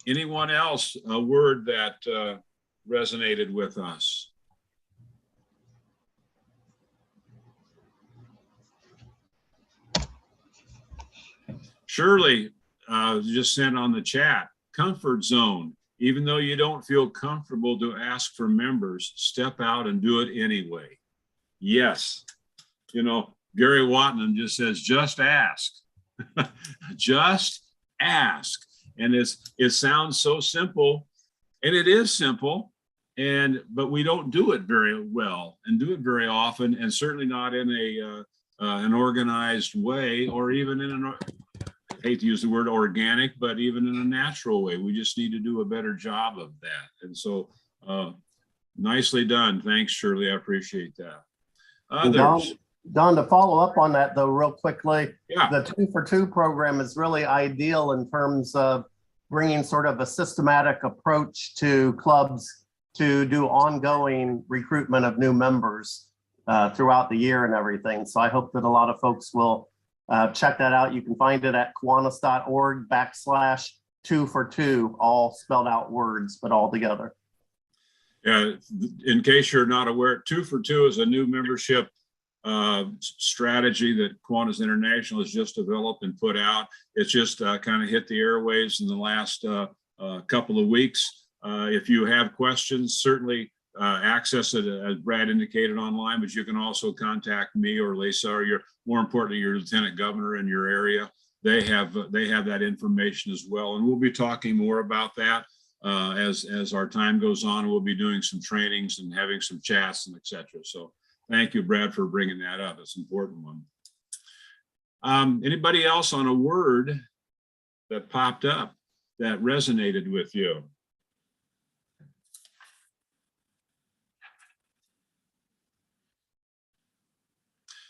Anyone else, a word that resonated with us? Shirley just sent on the chat, comfort zone. Even though you don't feel comfortable to ask for members, step out and do it anyway. Yes. Gary Watnam just says, just ask. Just ask. And it sounds so simple, and it is simple, but we don't do it very well and do it very often, and certainly not in an organized way, or even in I hate to use the word organic, but even in a natural way. We just need to do a better job of that. And so nicely done. Thanks, Shirley. I appreciate that. Others? Don, to follow up on that though, real quickly, yeah. The 2 for 2 program is really ideal in terms of bringing sort of a systematic approach to clubs to do ongoing recruitment of new members throughout the year and everything. So I hope that a lot of folks will check that out. You can find it at Kiwanis.org/2 for 2, all spelled out words, but all together. Yeah, in case you're not aware, 2 for 2 is a new membership strategy that Kiwanis International has just developed and put out. It's just kind of hit the airwaves in the last couple of weeks. If you have questions, certainly access it, as Brad indicated, online, but you can also contact me or Lisa, or more importantly, your lieutenant governor in your area. They have that information as well. And we'll be talking more about that as our time goes on. We'll be doing some trainings and having some chats and etc. So thank you, Brad, for bringing that up. It's an important one. Anybody else on a word that popped up that resonated with you?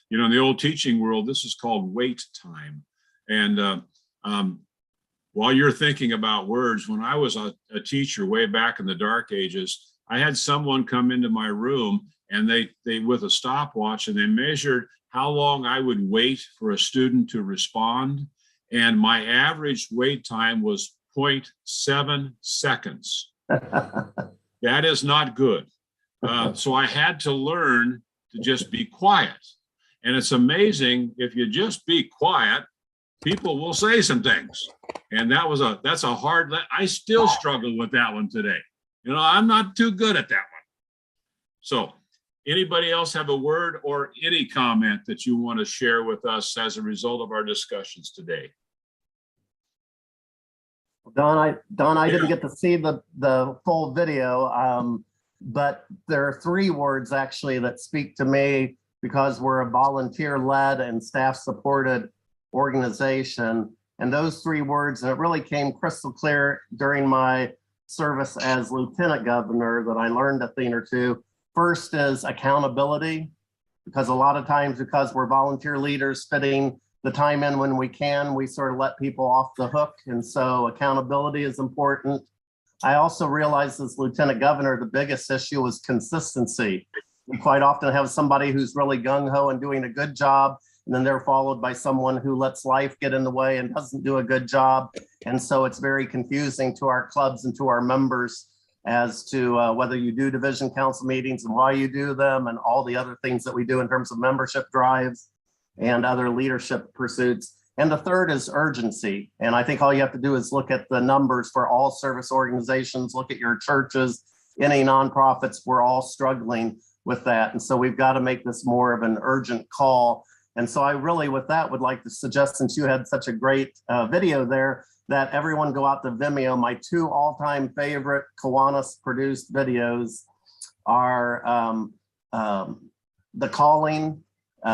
In the old teaching world, this is called wait time. And while you're thinking about words, when I was a teacher way back in the dark ages, I had someone come into my room and they with a stopwatch, and they measured how long I would wait for a student to respond. And my average wait time was 0.7 seconds. That is not good. So I had to learn to just be quiet. And it's amazing, if you just be quiet, people will say some things. And that's a hard, I still struggle with that one today. You know, I'm not too good at that one. So anybody else have a word or any comment that you want to share with us as a result of our discussions today? Don, I didn't get to see the full video, but there are 3 words actually that speak to me, because we're a volunteer-led and staff-supported organization. And those 3 words, and it really came crystal clear during my service as lieutenant governor, that I learned a thing or two. First is accountability, because a lot of times, because we're volunteer leaders fitting the time in when we can, we sort of let people off the hook. And so accountability is important. I also realized as lieutenant governor, the biggest issue was consistency. We quite often have somebody who's really gung-ho and doing a good job, and then they're followed by someone who lets life get in the way and doesn't do a good job. And so it's very confusing to our clubs and to our members as to whether you do division council meetings and why you do them, and all the other things that we do in terms of membership drives and other leadership pursuits. And the third is urgency. And I think all you have to do is look at the numbers for all service organizations, look at your churches, any nonprofits, we're all struggling with that. And so we've got to make this more of an urgent call. And so I really, with that, would like to suggest, since you had such a great video there, that everyone go out to Vimeo. My 2 all-time favorite Kiwanis produced videos are The Calling.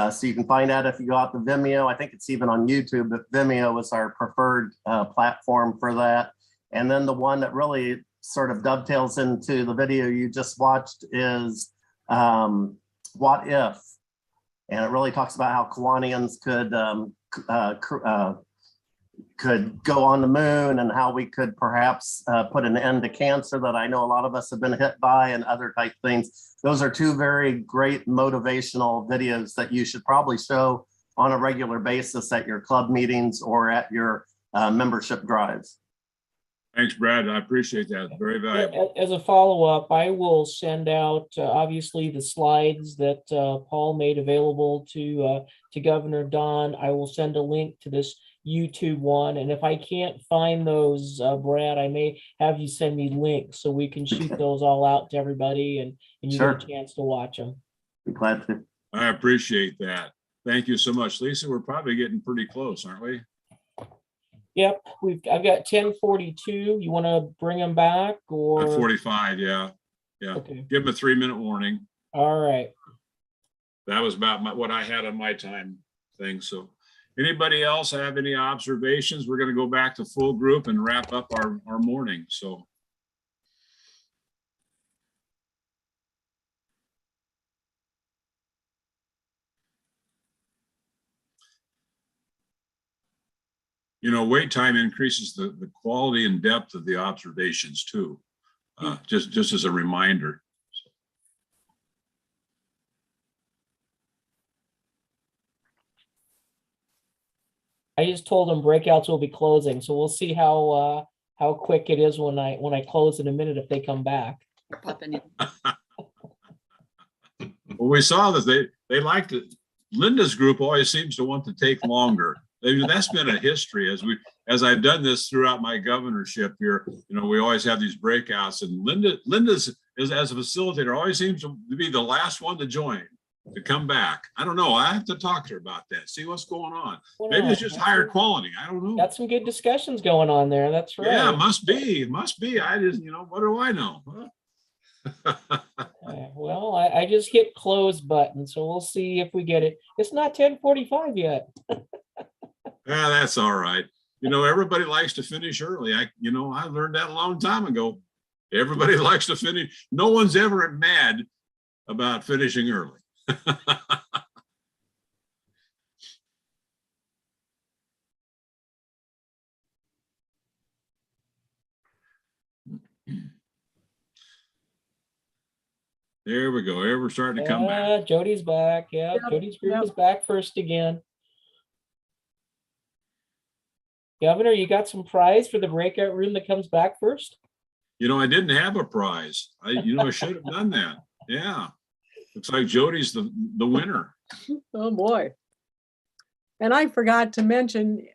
So you can find out if you go out to Vimeo. I think it's even on YouTube, but Vimeo is our preferred platform for that. And then the one that really sort of dovetails into the video you just watched is What If? And it really talks about how Kiwanians could go on the moon, and how we could perhaps put an end to cancer that I know a lot of us have been hit by, and other type things. Those are 2 very great motivational videos that you should probably show on a regular basis at your club meetings or at your membership drives. Thanks, Brad. I appreciate that. Very valuable. As a follow-up, I will send out, obviously, the slides that Paul made available to Governor Don. I will send a link to this YouTube one. And if I can't find those, Brad, I may have you send me links so we can shoot those all out to everybody, and you Sure. get a chance to watch them. Be glad to. I appreciate that. Thank you so much. Lisa, we're probably getting pretty close, aren't we? Yep, I've got 10:42. You want to bring them back, or 45, yeah. Yeah. Okay. Give them a 3-minute warning. All right. That was about what I had on my time thing. So anybody else have any observations? We're going to go back to full group and wrap up our morning. So. You know, wait time increases the quality and depth of the observations too. Just as a reminder. I just told them breakouts will be closing, so we'll see how quick it is when I close in a minute if they come back. Well, we saw that they liked it. Linda's group always seems to want to take longer. That's been a history as I've done this throughout my governorship here. You know, we always have these breakouts, and Linda's as a facilitator always seems to be the last one to join, to come back. I don't know. I have to talk to her about that. See what's going on. Well, Maybe it's just higher quality. I don't know. Got some good discussions going on there. That's right. Yeah, it must be. It must be. I just, what do I know? Well, I just hit close button, so we'll see if we get it. It's not 10:45 yet. Yeah, that's all right. Everybody likes to finish early. I learned that a long time ago. Everybody likes to finish. No one's ever mad about finishing early. There we go. Here we're starting to come back. Yeah, Jody's back. Yeah, Yep, Jody's group yep. is back first again. Governor, you got some prize for the breakout room that comes back first? You know, I didn't have a prize. I should have done that. Yeah. Looks like Jody's the winner. Oh, boy. And I forgot to mention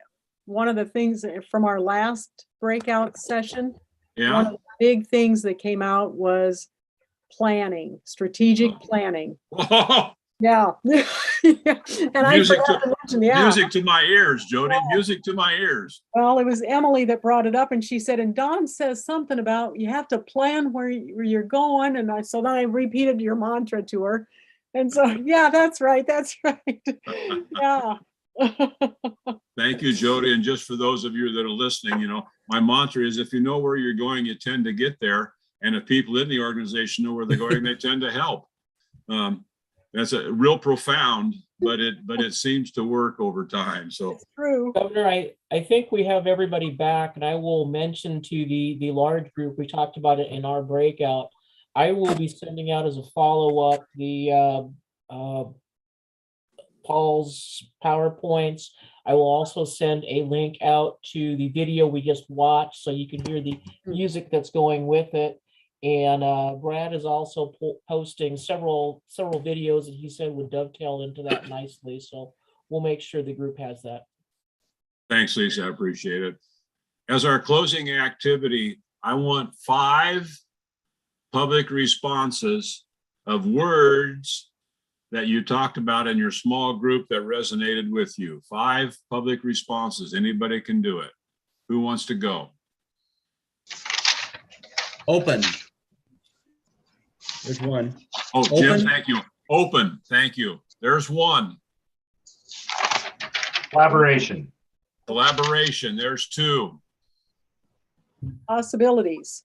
one of the things from our last breakout session. One Yeah. of the big things that came out was planning, strategic planning. Oh, Yeah. Yeah. And I music forgot to mention, yeah. music to my ears, Jody. Music to my ears. Well, it was Emily that brought it up, and she said, and Don says something about you have to plan where you're going. And so then I repeated your mantra to her. And so, yeah, that's right. That's right. Yeah. Thank you, Jody. And just for those of you that are listening, my mantra is if you know where you're going, you tend to get there. And if people in the organization know where they're going, they tend to help. That's a real profound, but it seems to work over time. So It's true. Governor, I think we have everybody back, and I will mention to the large group, we talked about it in our breakout. I will be sending out as a follow-up the Paul's PowerPoints. I will also send a link out to the video we just watched so you can hear the music that's going with it. And Brad is also posting several videos that he said would dovetail into that nicely. So we'll make sure the group has that. thanks, Lisa. I appreciate it. As our closing activity, I want 5 public responses of words that you talked about in your small group that resonated with you. 5 public responses. Anybody can do it. Who wants to go? Open. There's one. Oh, Jim, Open. thank you. Open, thank you. There's one. Collaboration. Collaboration, there's 2. Possibilities.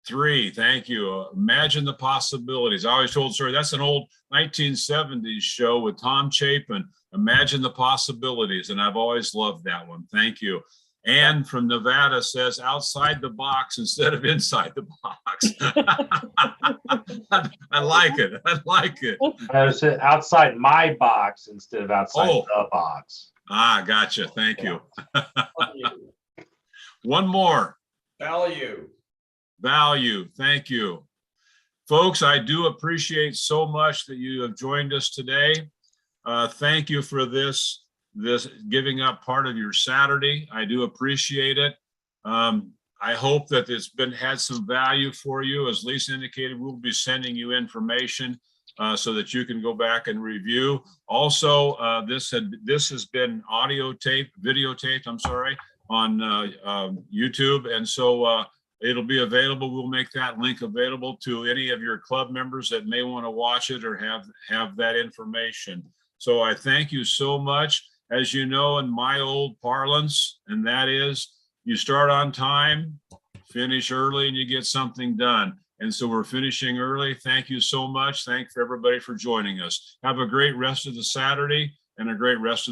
3, thank you. Imagine the possibilities. I always told, sorry, that's an old 1970s show with Tom Chapin. Imagine the possibilities. And I've always loved that one. Thank you. Ann from Nevada says outside the box instead of inside the box. I like it. I like it. I said outside my box instead of outside Oh. the box. Ah, gotcha. Thank you. One more. Value. Value. Thank you. Folks, I do appreciate so much that you have joined us today. Thank you for this giving up part of your Saturday. I do appreciate it. I hope that it's had some value for you. As Lisa indicated, we'll be sending you information so that you can go back and review. Also, this has been videotaped, I'm sorry, on YouTube. And so it'll be available. We'll make that link available to any of your club members that may want to watch it or have that information. So I thank you so much. As you know, in my old parlance, and that is you start on time, finish early, and you get something done. And so we're finishing early. Thank you so much. Thank you for everybody for joining us. Have a great rest of the Saturday and a great rest of the